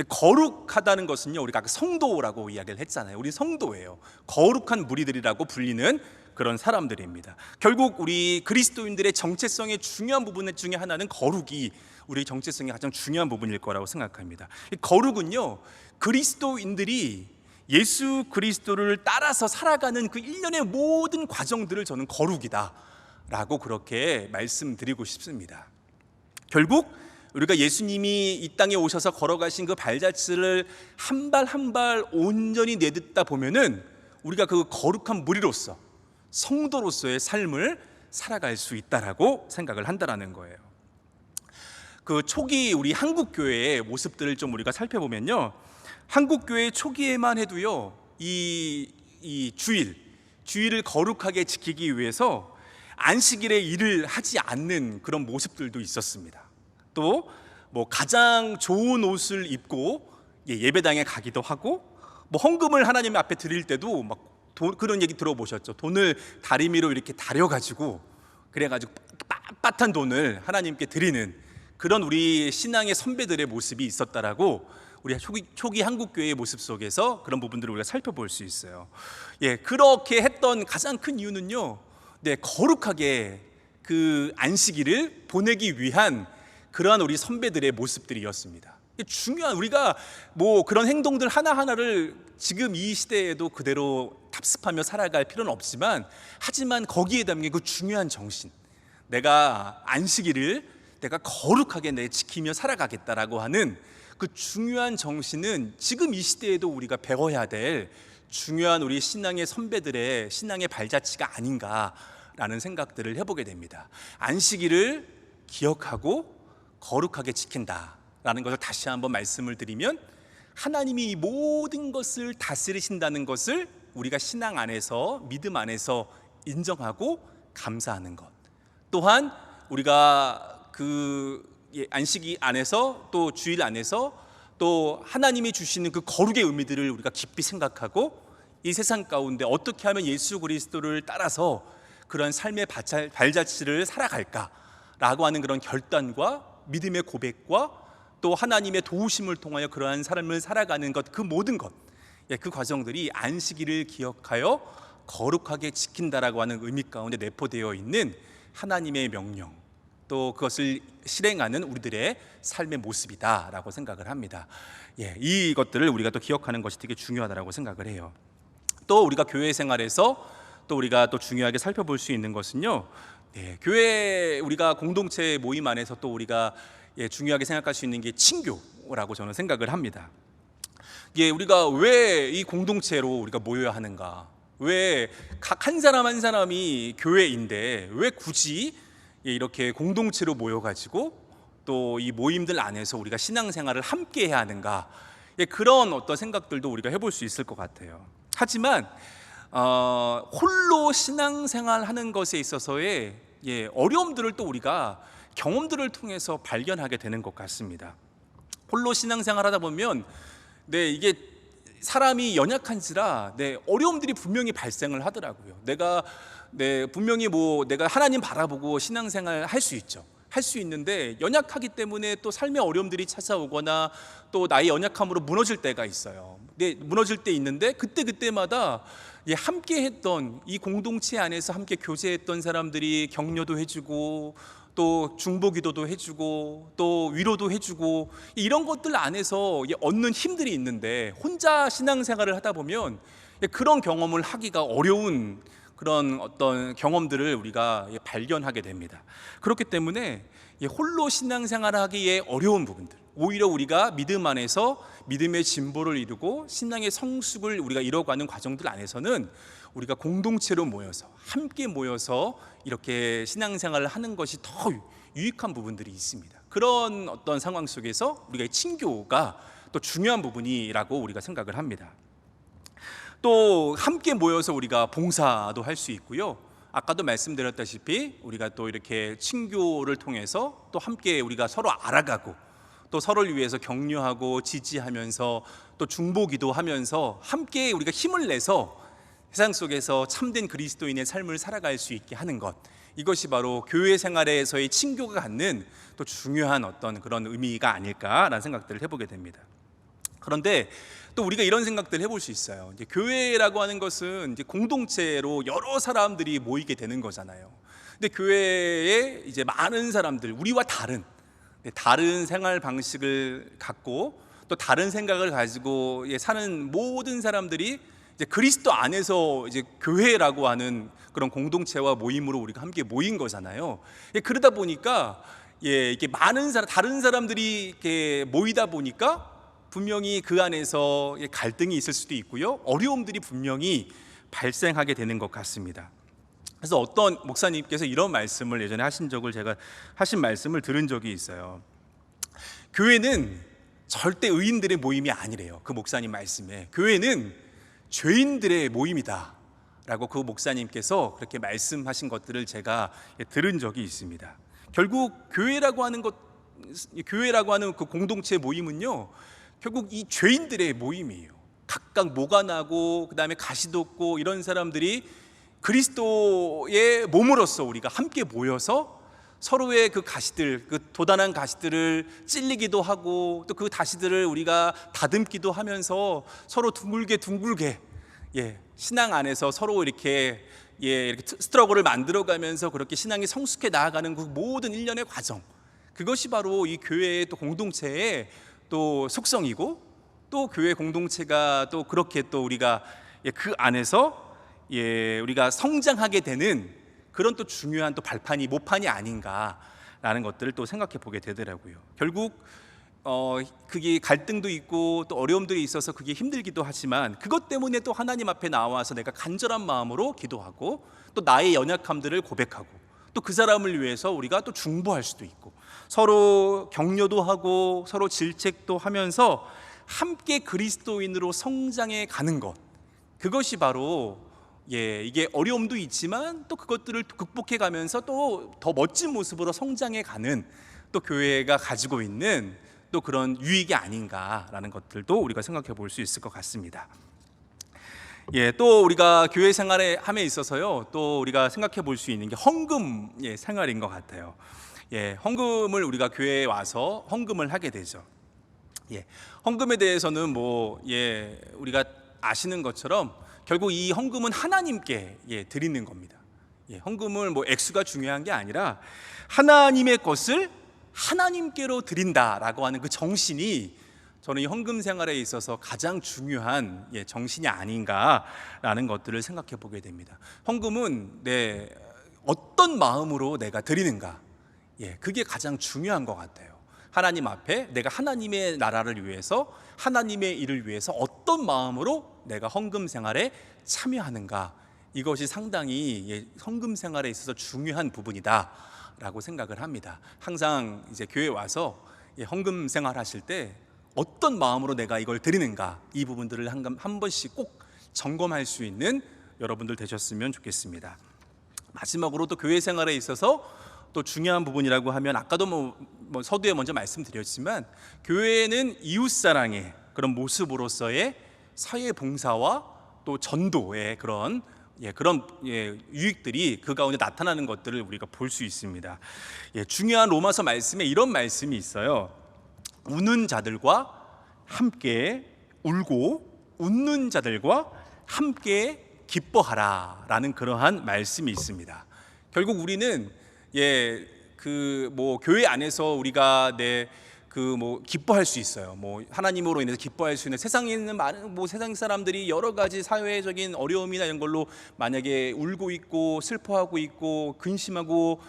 거룩하다는 것은요, 우리가 아까 성도라고 이야기를 했잖아요. 우리 성도예요. 거룩한 무리들이라고 불리는 그런 사람들입니다. 결국 우리 그리스도인들의 정체성의 중요한 부분 중에 하나는 거룩이 우리 정체성의 가장 중요한 부분일 거라고 생각합니다. 이 거룩은요, 그리스도인들이 예수 그리스도를 따라서 살아가는 그 일련의 모든 과정들을 저는 거룩이다라고 그렇게 말씀드리고 싶습니다. 결국 우리가 예수님이 이 땅에 오셔서 걸어가신 그 발자취를 한 발 한 발 온전히 내딛다 보면은 우리가 그 거룩한 무리로서 성도로서의 삶을 살아갈 수 있다라고 생각을 한다라는 거예요. 그 초기 우리 한국 교회의 모습들을 좀 우리가 살펴보면요, 한국 교회 초기에만 해도요, 이 주일을 거룩하게 지키기 위해서 안식일에 일을 하지 않는 그런 모습들도 있었습니다. 또 뭐 가장 좋은 옷을 입고 예배당에 가기도 하고, 뭐 헌금을 하나님 앞에 드릴 때도 막 그런 얘기 들어보셨죠? 돈을 다리미로 이렇게 다려가지고 그래가지고 빳빳한 돈을 하나님께 드리는 그런 우리 신앙의 선배들의 모습이 있었다라고 우리 초기 한국교회의 모습 속에서 그런 부분들을 우리가 살펴볼 수 있어요. 그렇게 했던 가장 큰 이유는요, 거룩하게 그 안식일을 보내기 위한 그러한 우리 선배들의 모습들이었습니다. 중요한, 우리가 뭐 그런 행동들 하나하나를 지금 이 시대에도 그대로 답습하며 살아갈 필요는 없지만, 하지만 거기에 담긴 그 중요한 정신, 내가 안식일을 내가 거룩하게 내 지키며 살아가겠다라고 하는 그 중요한 정신은 지금 이 시대에도 우리가 배워야 될 중요한 우리 신앙의 선배들의 신앙의 발자취가 아닌가라는 생각들을 해보게 됩니다. 안식일을 기억하고 거룩하게 지킨다라는 것을 다시 한번 말씀을 드리면, 하나님이 이 모든 것을 다스리신다는 것을 우리가 신앙 안에서, 믿음 안에서 인정하고 감사하는 것, 또한 우리가 그 안식일 안에서 또 주일 안에서 또 하나님이 주시는 그 거룩의 의미들을 우리가 깊이 생각하고, 이 세상 가운데 어떻게 하면 예수 그리스도를 따라서 그런 삶의 발자취를 살아갈까라고 하는 그런 결단과 믿음의 고백과 또 하나님의 도우심을 통하여 그러한 삶을 살아가는 것, 그 모든 것, 그 과정들이 안식일을 기억하여 거룩하게 지킨다라고 하는 의미 가운데 내포되어 있는 하나님의 명령, 또 그것을 실행하는 우리들의 삶의 모습이다라고 생각을 합니다. 이것들을 우리가 또 기억하는 것이 되게 중요하다라고 생각을 해요. 또 우리가 교회 생활에서 또 우리가 또 중요하게 살펴볼 수 있는 것은요, 교회 우리가 공동체 모임 안에서 또 우리가 중요하게 생각할 수 있는 게 친교라고 저는 생각을 합니다. 우리가 왜 이 공동체로 우리가 모여야 하는가? 왜 각 한 사람 한 사람이 교회인데 왜 굳이 이렇게 공동체로 모여가지고 또 이 모임들 안에서 우리가 신앙생활을 함께 해야 하는가? 그런 어떤 생각들도 우리가 해볼 수 있을 것 같아요. 하지만 홀로 신앙생활하는 것에 있어서의 어려움들을 또 우리가 경험들을 통해서 발견하게 되는 것 같습니다. 홀로 신앙생활하다 보면 이게 사람이 연약한지라 어려움들이 분명히 발생을 하더라고요. 내가 분명히 내가 하나님 바라보고 신앙생활 할 수 있죠. 할 수 있는데 연약하기 때문에 또 삶의 어려움들이 찾아오거나 또 나의 연약함으로 무너질 때가 있어요. 무너질 때 있는데 그때마다 함께 했던 이 공동체 안에서 함께 교제했던 사람들이 격려도 해주고 또 중보기도도 해주고 또 위로도 해주고, 이런 것들 안에서 얻는 힘들이 있는데 혼자 신앙생활을 하다 보면 그런 경험을 하기가 어려운 그런 어떤 경험들을 우리가 발견하게 됩니다. 그렇기 때문에 홀로 신앙생활을 하기에 어려운 부분들, 오히려 우리가 믿음 안에서 믿음의 진보를 이루고 신앙의 성숙을 우리가 이뤄가는 과정들 안에서는 우리가 공동체로 모여서 함께 모여서 이렇게 신앙생활을 하는 것이 더 유익한 부분들이 있습니다. 그런 어떤 상황 속에서 우리가 친교가 또 중요한 부분이라고 우리가 생각을 합니다. 또 함께 모여서 우리가 봉사도 할 수 있고요. 아까도 말씀드렸다시피 우리가 또 이렇게 친교를 통해서 또 함께 우리가 서로 알아가고 또 서로를 위해서 격려하고 지지하면서 또 중보기도 하면서 함께 우리가 힘을 내서 세상 속에서 참된 그리스도인의 삶을 살아갈 수 있게 하는 것, 이것이 바로 교회 생활에서의 친교가 갖는 또 중요한 어떤 그런 의미가 아닐까라는 생각들을 해보게 됩니다. 그런데 또 우리가 이런 생각들을 해볼 수 있어요. 이제 교회라고 하는 것은 이제 공동체로 여러 사람들이 모이게 되는 거잖아요. 근데 교회에 이제 많은 사람들, 우리와 다른 생활 방식을 갖고 또 다른 생각을 가지고 사는 모든 사람들이 이제 그리스도 안에서 이제 교회라고 하는 그런 공동체와 모임으로 우리가 함께 모인 거잖아요. 그러다 보니까 이게 많은 다른 사람들이 이렇게 모이다 보니까 분명히 그 안에서 갈등이 있을 수도 있고요, 어려움들이 분명히 발생하게 되는 것 같습니다. 그래서 어떤 목사님께서 이런 말씀을 예전에 제가 하신 말씀을 들은 적이 있어요. 교회는 절대 의인들의 모임이 아니래요. 그 목사님 말씀에 교회는 죄인들의 모임이다 라고 그 목사님께서 그렇게 말씀하신 것들을 제가 들은 적이 있습니다. 결국 교회라고 하는 그 공동체 모임은요, 결국 이 죄인들의 모임이에요. 각각 모가 나고 그다음에 가시도 없고 이런 사람들이 그리스도의 몸으로서 우리가 함께 모여서 서로의 그 가시들, 그 도단한 가시들을 찔리기도 하고 또 그 가시들을 우리가 다듬기도 하면서 서로 둥글게 신앙 안에서 서로 이렇게 스트러글을 만들어가면서 그렇게 신앙이 성숙해 나아가는 그 모든 일련의 과정, 그것이 바로 이 교회의 또 공동체의 또 속성이고, 또 교회 공동체가 또 그렇게 또 우리가 그 안에서 우리가 성장하게 되는 그런 또 중요한 또 모판이 아닌가라는 것들을 또 생각해 보게 되더라고요. 결국 그게 갈등도 있고 또 어려움들이 있어서 그게 힘들기도 하지만 그것 때문에 또 하나님 앞에 나와서 내가 간절한 마음으로 기도하고 또 나의 연약함들을 고백하고 또 그 사람을 위해서 우리가 또 중보할 수도 있고 서로 격려도 하고 서로 질책도 하면서 함께 그리스도인으로 성장해 가는 것, 그것이 바로 이게 어려움도 있지만 또 그것들을 극복해 가면서 또 더 멋진 모습으로 성장해 가는 또 교회가 가지고 있는 또 그런 유익이 아닌가라는 것들도 우리가 생각해 볼 수 있을 것 같습니다. 또 우리가 교회 생활에 함에 있어서요, 또 우리가 생각해 볼 수 있는 게 헌금 생활인 것 같아요. 헌금을 우리가 교회에 와서 헌금을 하게 되죠. 헌금에 대해서는 우리가 아시는 것처럼 결국 이 헌금은 하나님께 드리는 겁니다. 헌금을 액수가 중요한 게 아니라 하나님의 것을 하나님께로 드린다라고 하는 그 정신이 저는 이 헌금 생활에 있어서 가장 중요한 정신이 아닌가라는 것들을 생각해 보게 됩니다. 헌금은 어떤 마음으로 내가 드리는가, 그게 가장 중요한 것 같아요. 하나님 앞에 내가 하나님의 나라를 위해서, 하나님의 일을 위해서 어떤 마음으로 내가 헌금 생활에 참여하는가, 이것이 상당히 헌금 생활에 있어서 중요한 부분이다라고 생각을 합니다. 항상 이제 교회 와서 헌금 생활 하실 때 어떤 마음으로 내가 이걸 드리는가, 이 부분들을 한 번씩 꼭 점검할 수 있는 여러분들 되셨으면 좋겠습니다. 마지막으로 또 교회 생활에 있어서 또 중요한 부분이라고 하면 아까도 서두에 먼저 말씀드렸지만 교회는 이웃사랑의 그런 모습으로서의 사회 봉사와 또 전도의 그런 유익들이 그 가운데 나타나는 것들을 우리가 볼 수 있습니다. 중요한 로마서 말씀에 이런 말씀이 있어요. 우는 자들과 함께 울고 웃는 자들과 함께 기뻐하라 라는 그러한 말씀이 있습니다. 결국 우리는 교회 안에서 우리가 기뻐할 수 있어요. 하나님으로 인해서 기뻐할 수 있는, 세상에 있는 많은 세상 사람들이 여러 가지 사회적인 어려움이나 이런 걸로 만약에 울고 있고 슬퍼하고 있고 근심하고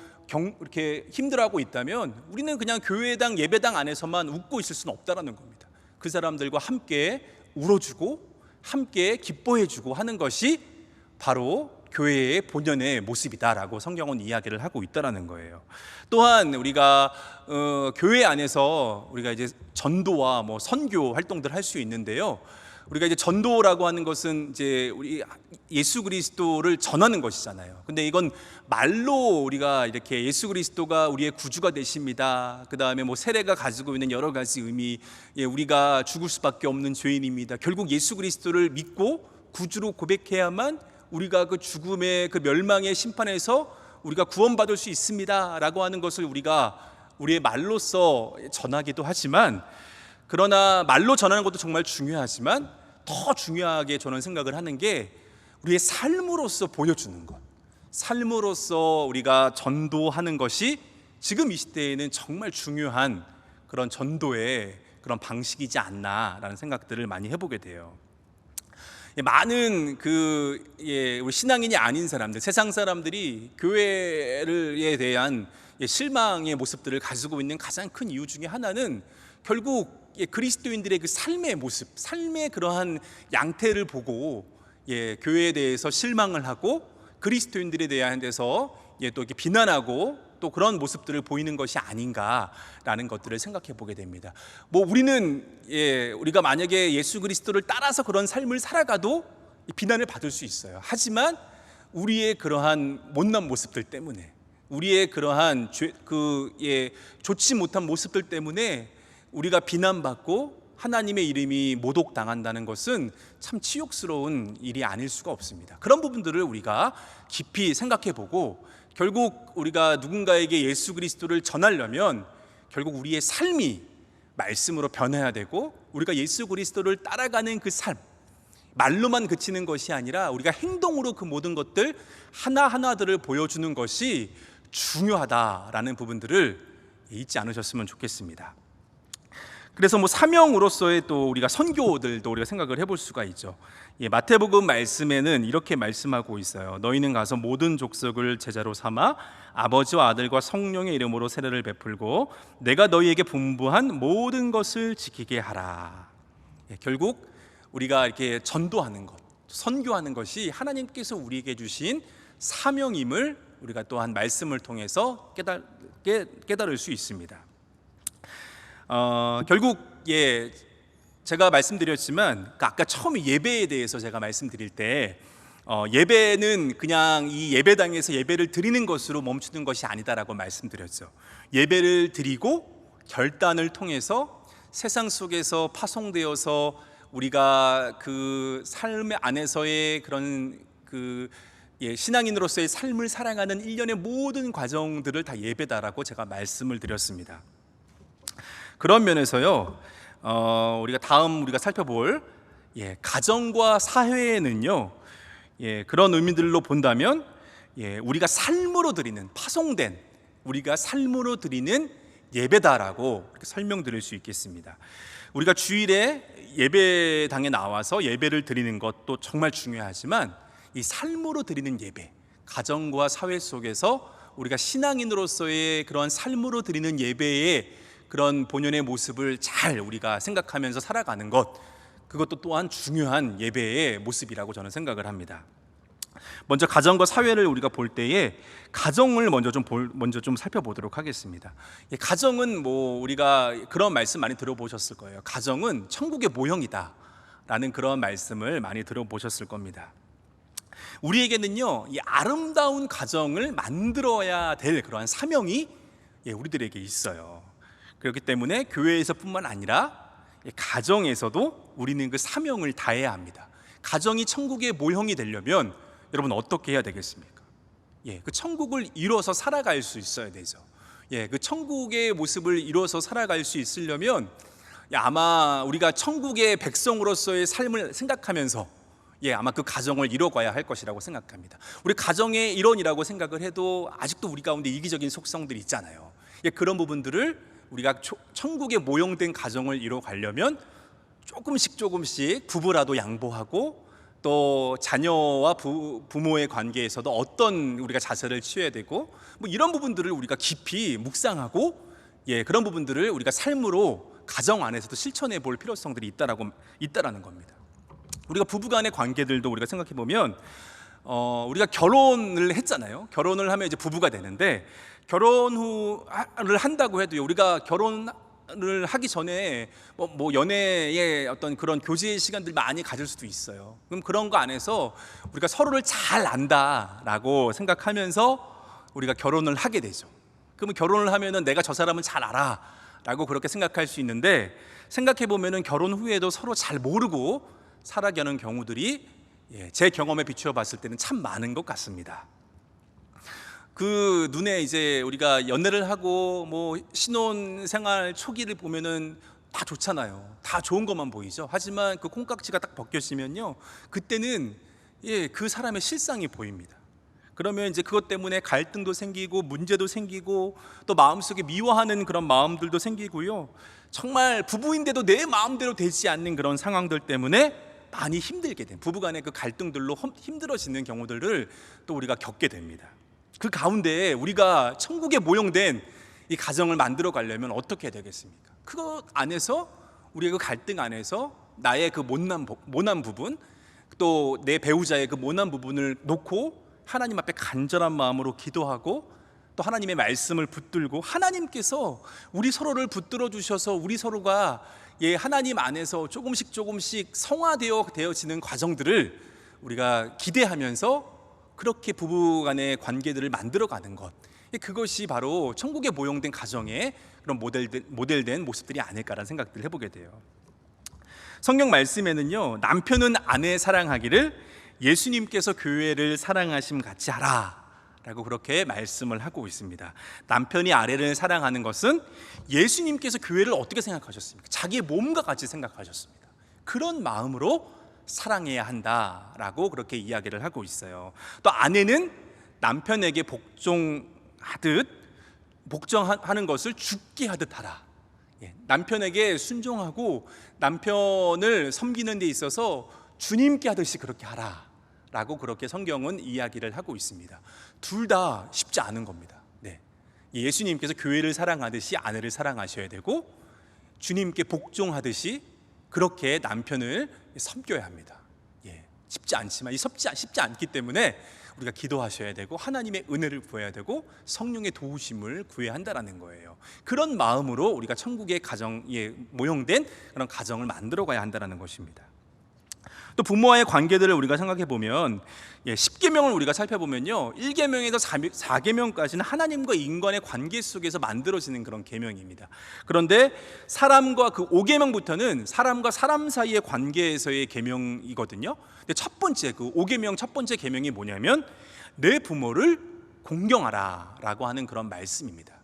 이렇게 힘들어하고 있다면 우리는 그냥 교회당 예배당 안에서만 웃고 있을 수는 없다라는 겁니다. 그 사람들과 함께 울어주고 함께 기뻐해주고 하는 것이 바로 교회의 본연의 모습이다라고 성경은 이야기를 하고 있다라는 거예요. 또한 우리가 교회 안에서 우리가 이제 전도와 선교 활동들 할 수 있는데요. 우리가 이제 전도라고 하는 것은 이제 우리 예수 그리스도를 전하는 것이잖아요. 근데 이건 말로 우리가 이렇게 예수 그리스도가 우리의 구주가 되십니다. 그 다음에 세례가 가지고 있는 여러 가지 의미, 우리가 죽을 수밖에 없는 죄인입니다. 결국 예수 그리스도를 믿고 구주로 고백해야만 우리가 그 죽음의 그 멸망의 심판에서 우리가 구원받을 수 있습니다라고 하는 것을 우리가 우리의 말로써 전하기도 하지만, 그러나 말로 전하는 것도 정말 중요하지만 더 중요하게 저는 생각을 하는 게 우리의 삶으로서 보여주는 것, 삶으로서 우리가 전도하는 것이 지금 이 시대에는 정말 중요한 그런 전도의 그런 방식이지 않나라는 생각들을 많이 해보게 돼요. 많은 우리 신앙인이 아닌 사람들, 세상 사람들이 교회에 대한 실망의 모습들을 가지고 있는 가장 큰 이유 중에 하나는 결국 그리스도인들의 그 삶의 모습, 삶의 그러한 양태를 보고 교회에 대해서 실망을 하고 그리스도인들에 대해서 또 이렇게 비난하고 또 그런 모습들을 보이는 것이 아닌가라는 것들을 생각해 보게 됩니다. 우리가 만약에 예수 그리스도를 따라서 그런 삶을 살아가도 비난을 받을 수 있어요. 하지만 우리의 그러한 못난 모습들 때문에, 우리의 그러한 좋지 못한 모습들 때문에 우리가 비난받고 하나님의 이름이 모독당한다는 것은 참 치욕스러운 일이 아닐 수가 없습니다. 그런 부분들을 우리가 깊이 생각해 보고, 결국 우리가 누군가에게 예수 그리스도를 전하려면 결국 우리의 삶이 말씀으로 변해야 되고, 우리가 예수 그리스도를 따라가는 그 삶, 말로만 그치는 것이 아니라 우리가 행동으로 그 모든 것들 하나하나들을 보여주는 것이 중요하다라는 부분들을 잊지 않으셨으면 좋겠습니다. 그래서 사명으로서의 또 우리가 선교들도 우리가 생각을 해볼 수가 있죠. 마태복음 말씀에는 이렇게 말씀하고 있어요. 너희는 가서 모든 족속을 제자로 삼아 아버지와 아들과 성령의 이름으로 세례를 베풀고 내가 너희에게 분부한 모든 것을 지키게 하라. 결국 우리가 이렇게 전도하는 것, 선교하는 것이 하나님께서 우리에게 주신 사명임을 우리가 또한 말씀을 통해서 깨달을 수 있습니다. 결국 제가 말씀드렸지만 아까 처음에 예배에 대해서 제가 말씀드릴 때 예배는 그냥 이 예배당에서 예배를 드리는 것으로 멈추는 것이 아니다라고 말씀드렸죠. 예배를 드리고 결단을 통해서 세상 속에서 파송되어서 우리가 그 삶 안에서의 그런 신앙인으로서의 삶을 살아가는 일련의 모든 과정들을 다 예배다라고 제가 말씀을 드렸습니다. 그런 면에서요, 우리가 살펴볼 가정과 사회에는요, 그런 의미들로 본다면 우리가 삶으로 드리는, 파송된 우리가 삶으로 드리는 예배다라고 설명드릴 수 있겠습니다. 우리가 주일에 예배당에 나와서 예배를 드리는 것도 정말 중요하지만 이 삶으로 드리는 예배, 가정과 사회 속에서 우리가 신앙인으로서의 그런 삶으로 드리는 예배의 그런 본연의 모습을 잘 우리가 생각하면서 살아가는 것, 그것도 또한 중요한 예배의 모습이라고 저는 생각을 합니다. 먼저 가정과 사회를 우리가 볼 때에 가정을 먼저 좀 살펴보도록 하겠습니다. 가정은 우리가 그런 말씀 많이 들어보셨을 거예요. 가정은 천국의 모형이다라는 그런 말씀을 많이 들어보셨을 겁니다. 우리에게는요, 이 아름다운 가정을 만들어야 될 그러한 사명이 우리들에게 있어요. 그렇기 때문에 교회에서뿐만 아니라 가정에서도 우리는 그 사명을 다해야 합니다. 가정이 천국의 모형이 되려면 여러분 어떻게 해야 되겠습니까? 그 천국을 이뤄서 살아갈 수 있어야 되죠. 그 천국의 모습을 이뤄서 살아갈 수 있으려면 아마 우리가 천국의 백성으로서의 삶을 생각하면서 아마 그 가정을 이뤄가야 할 것이라고 생각합니다. 우리 가정의 일원이라고 생각을 해도 아직도 우리 가운데 이기적인 속성들이 있잖아요. 그런 부분들을 우리가 천국의 모형된 가정을 이뤄가려면 조금씩 부부라도 양보하고 또 자녀와 부모의 관계에서도 어떤 우리가 자세를 취해야 되고 이런 부분들을 우리가 깊이 묵상하고 그런 부분들을 우리가 삶으로 가정 안에서도 실천해 볼 필요성들이 있다라는 겁니다. 우리가 부부간의 관계들도 우리가 생각해 보면 우리가 결혼을 했잖아요. 결혼을 하면 이제 부부가 되는데 결혼 후를 한다고 해도요, 우리가 결혼을 하기 전에 연애의 어떤 그런 교제의 시간들 많이 가질 수도 있어요. 그럼 그런 거 안에서 우리가 서로를 잘 안다라고 생각하면서 우리가 결혼을 하게 되죠. 그러면 결혼을 하면은 내가 저 사람을 잘 알아라고 그렇게 생각할 수 있는데, 생각해 보면은 결혼 후에도 서로 잘 모르고 살아가는 경우들이 제 경험에 비추어 봤을 때는 참 많은 것 같습니다. 그 눈에 이제 우리가 연애를 하고 뭐 신혼 생활 초기를 보면은 다 좋잖아요. 다 좋은 것만 보이죠. 하지만 그 콩깍지가 딱 벗겨지면요, 그때는 그 사람의 실상이 보입니다. 그러면 이제 그것 때문에 갈등도 생기고 문제도 생기고 또 마음속에 미워하는 그런 마음들도 생기고요. 정말 부부인데도 내 마음대로 되지 않는 그런 상황들 때문에 많이 힘들게 된, 부부간의 그 갈등들로 힘들어지는 경우들을 또 우리가 겪게 됩니다. 그 가운데 우리가 천국에 모형된 이 가정을 만들어 가려면 어떻게 해야 되겠습니까? 그것 안에서, 우리의 그 갈등 안에서 나의 그 모난 부분, 또 내 배우자의 그 모난 부분을 놓고 하나님 앞에 간절한 마음으로 기도하고 또 하나님의 말씀을 붙들고, 하나님께서 우리 서로를 붙들어 주셔서 우리 서로가 하나님 안에서 조금씩 성화되어지는 과정들을 우리가 기대하면서 그렇게 부부간의 관계들을 만들어가는 것, 그것이 바로 천국에 모형된 가정의 그런 모델된 모습들이 아닐까라는 생각들을 해보게 돼요. 성경 말씀에는요, 남편은 아내 사랑하기를 예수님께서 교회를 사랑하심 같이 하라 라고 그렇게 말씀을 하고 있습니다. 남편이 아내를 사랑하는 것은 예수님께서 교회를 어떻게 생각하셨습니까? 자기의 몸과 같이 생각하셨습니다. 그런 마음으로 사랑해야 한다라고 그렇게 이야기를 하고 있어요. 또 아내는 남편에게 복종하는 것을 죽게 하듯 하라. 남편에게 순종하고 남편을 섬기는 데 있어서 주님께 하듯이 그렇게 하라 라고 그렇게 성경은 이야기를 하고 있습니다. 둘 다 쉽지 않은 겁니다. 예수님께서 교회를 사랑하듯이 아내를 사랑하셔야 되고, 주님께 복종하듯이 그렇게 남편을 섬겨야 합니다. 쉽지 않지만, 쉽지 않기 때문에 우리가 기도하셔야 되고 하나님의 은혜를 구해야 되고 성령의 도우심을 구해야 한다는 거예요. 그런 마음으로 우리가 천국의 가정에 모형된 그런 가정을 만들어 가야 한다는 것입니다. 또 부모와의 관계들을 우리가 생각해 보면 10계명을 우리가 살펴보면요, 1계명에서 4계명까지는 하나님과 인간의 관계 속에서 만들어지는 그런 계명입니다. 그런데 사람과 그 5계명부터는 사람과 사람 사이의 관계에서의 계명이거든요. 근데 첫 번째, 그 5계명 첫 번째 계명이 뭐냐면 내 부모를 공경하라 라고 하는 그런 말씀입니다.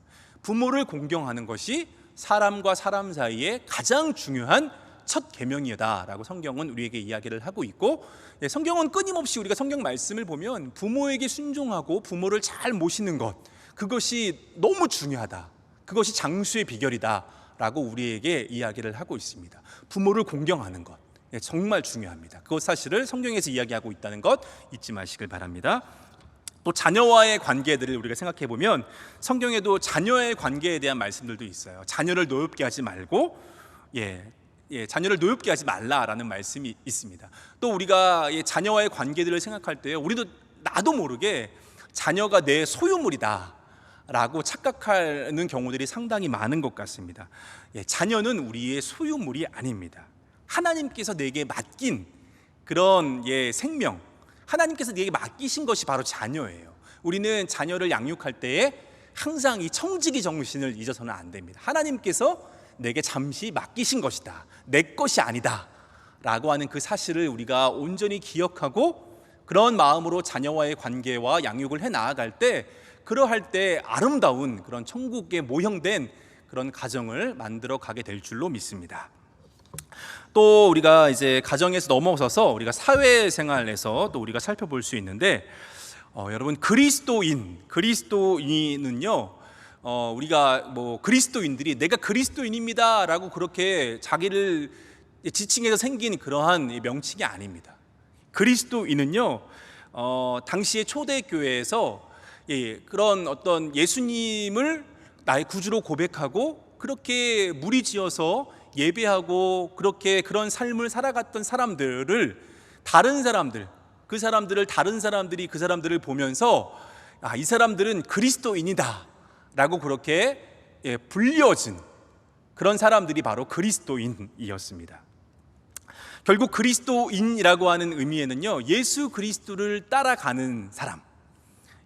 부모를 공경하는 것이 사람과 사람 사이에 가장 중요한 첫 계명이다라고 성경은 우리에게 이야기를 하고 있고, 성경은 끊임없이 우리가 성경 말씀을 보면 부모에게 순종하고 부모를 잘 모시는 것, 그것이 너무 중요하다, 그것이 장수의 비결이다라고 우리에게 이야기를 하고 있습니다. 부모를 공경하는 것 정말 중요합니다. 그것 사실을 성경에서 이야기하고 있다는 것 잊지 마시길 바랍니다. 또 자녀와의 관계들을 우리가 생각해 보면 성경에도 자녀의 관계에 대한 말씀들도 있어요. 자녀를 노엽게 하지 말고 자녀를 노엽게 하지 말라라는 말씀이 있습니다. 또 우리가 자녀와의 관계들을 생각할 때 우리도 나도 모르게 자녀가 내 소유물이다 라고 착각하는 경우들이 상당히 많은 것 같습니다. 자녀는 우리의 소유물이 아닙니다. 하나님께서 내게 맡긴 그런 생명, 하나님께서 내게 맡기신 것이 바로 자녀예요. 우리는 자녀를 양육할 때에 항상 이 청지기 정신을 잊어서는 안 됩니다. 하나님께서 내게 잠시 맡기신 것이다, 내 것이 아니다 라고 하는 그 사실을 우리가 온전히 기억하고 그런 마음으로 자녀와의 관계와 양육을 해 나아갈 때, 그러할 때 아름다운 그런 천국에 모형된 그런 가정을 만들어 가게 될 줄로 믿습니다. 또 우리가 이제 가정에서 넘어서서 우리가 사회생활에서 또 우리가 살펴볼 수 있는데, 여러분 그리스도인은요, 우리가 그리스도인들이 내가 그리스도인입니다라고 그렇게 자기를 지칭해서 생긴 그러한 명칭이 아닙니다. 그리스도인은요, 당시의 초대교회에서 그런 어떤 예수님을 나의 구주로 고백하고 그렇게 무리지어서 예배하고 그렇게 그런 삶을 살아갔던 사람들을 다른 사람들이 그 사람들을 보면서 이 사람들은 그리스도인이다 라고 그렇게 불려진 그런 사람들이 바로 그리스도인이었습니다. 결국 그리스도인이라고 하는 의미에는요, 예수 그리스도를 따라가는 사람,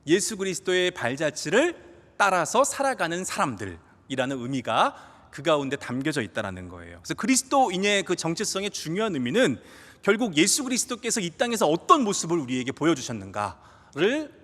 예수 그리스도의 발자취를 따라서 살아가는 사람들이라는 의미가 그 가운데 담겨져 있다는 거예요. 그래서 그리스도인의 그 정체성의 중요한 의미는 결국 예수 그리스도께서 이 땅에서 어떤 모습을 우리에게 보여주셨는가라는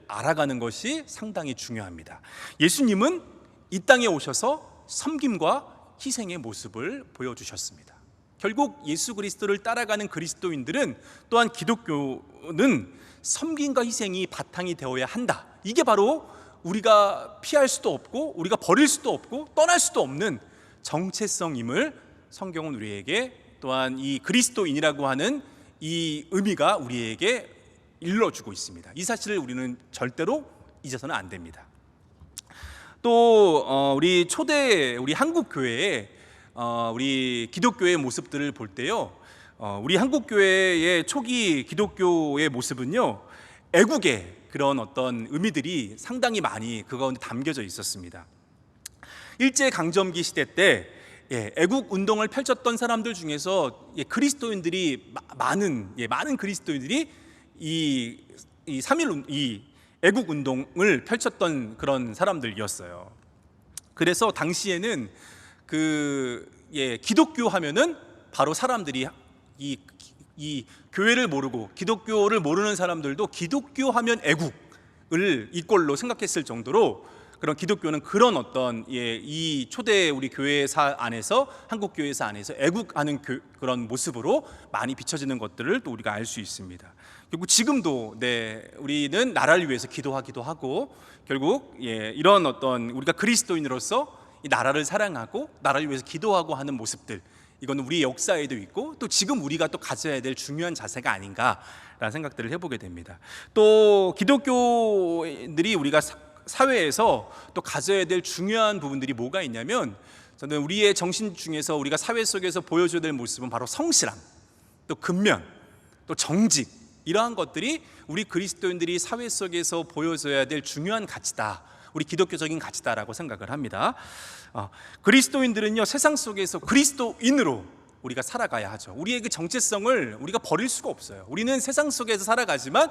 알아가는 것이 상당히 중요합니다. 예수님은 이 땅에 오셔서 섬김과 희생의 모습을 보여주셨습니다. 결국 예수 그리스도를 따라가는 그리스도인들은, 또한 기독교는 섬김과 희생이 바탕이 되어야 한다. 이게 바로 우리가 피할 수도 없고 우리가 버릴 수도 없고 떠날 수도 없는 정체성임을 성경은 우리에게, 또한 이 그리스도인이라고 하는 이 의미가 우리에게 일러주고 있습니다. 이 사실을 우리는 절대로 잊어서는 안 됩니다. 또 우리 초대 우리 한국 교회의 우리 기독교의 모습들을 볼 때요, 우리 한국 교회의 초기 기독교의 모습은요, 애국의 그런 어떤 의미들이 상당히 많이 그 가운데 담겨져 있었습니다. 일제 강점기 시대 때 애국 운동을 펼쳤던 사람들 중에서 그리스도인들이 많은 그리스도인들이 이 애국 운동을 펼쳤던 그런 사람들이었어요. 그래서 당시에는 기독교 하면은 바로 사람들이 이 교회를 모르고 기독교를 모르는 사람들도 기독교 하면 애국을 이꼴로 생각했을 정도로, 그런 기독교는 그런 어떤 이 초대 우리 교회사 안에서, 한국 교회사 안에서 애국하는 그런 모습으로 많이 비춰지는 것들을 또 우리가 알 수 있습니다. 결국 지금도 우리는 나라를 위해서 기도하기도 하고, 결국 이런 어떤 우리가 그리스도인으로서 이 나라를 사랑하고 나라를 위해서 기도하고 하는 모습들, 이거는 우리 역사에도 있고 또 지금 우리가 또 가져야 될 중요한 자세가 아닌가라는 생각들을 해보게 됩니다. 또 기독교인들이 우리가 사회에서 또 가져야 될 중요한 부분들이 뭐가 있냐면, 저는 우리의 정신 중에서 우리가 사회 속에서 보여줘야 될 모습은 바로 성실함, 또 근면, 또 정직, 이러한 것들이 우리 그리스도인들이 사회 속에서 보여줘야 될 중요한 가치다, 우리 기독교적인 가치다라고 생각을 합니다. 그리스도인들은요, 세상 속에서 그리스도인으로 우리가 살아가야 하죠. 우리의 그 정체성을 우리가 버릴 수가 없어요. 우리는 세상 속에서 살아가지만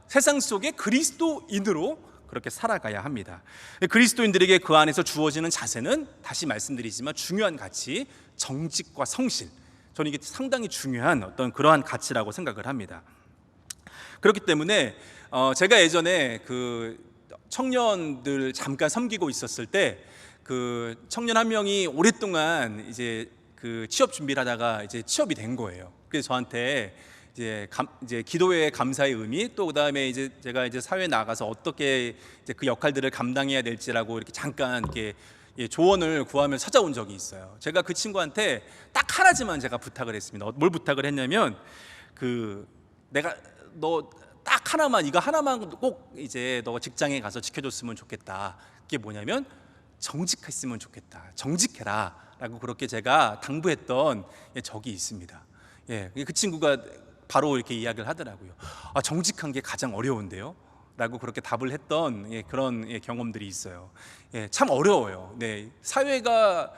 세상 속에 그리스도인으로 그렇게 살아가야 합니다. 그리스도인들에게 그 안에서 주어지는 자세는, 다시 말씀드리지만 중요한 가치, 정직과 성실, 저는 이게 상당히 중요한 어떤 그러한 가치라고 생각을 합니다. 그렇기 때문에 제가 예전에 그 청년들 잠깐 섬기고 있었을 때, 그 청년 한 명이 오랫동안 이제 그 취업 준비를 하다가 이제 취업이 된 거예요. 그래서 저한테 이제 기도의 감사의 의미, 또 그다음에 이제 제가 이제 사회에 나가서 어떻게 이제 그 역할들을 감당해야 될지라고 이렇게 잠깐 이렇게 조언을 구하며 찾아온 적이 있어요. 제가 그 친구한테 딱 하나지만 제가 부탁을 했습니다. 뭘 부탁을 했냐면, 내가 너 딱 하나만, 이거 하나만 꼭 이제 너 직장에 가서 지켜줬으면 좋겠다. 그게 뭐냐면 정직했으면 좋겠다. 정직해라라고 그렇게 제가 당부했던 적이 있습니다. 그 친구가 바로 이렇게 이야기를 하더라고요. 정직한 게 가장 어려운데요? 라고 그렇게 답을 했던 그런 경험들이 있어요. 참 어려워요. 사회가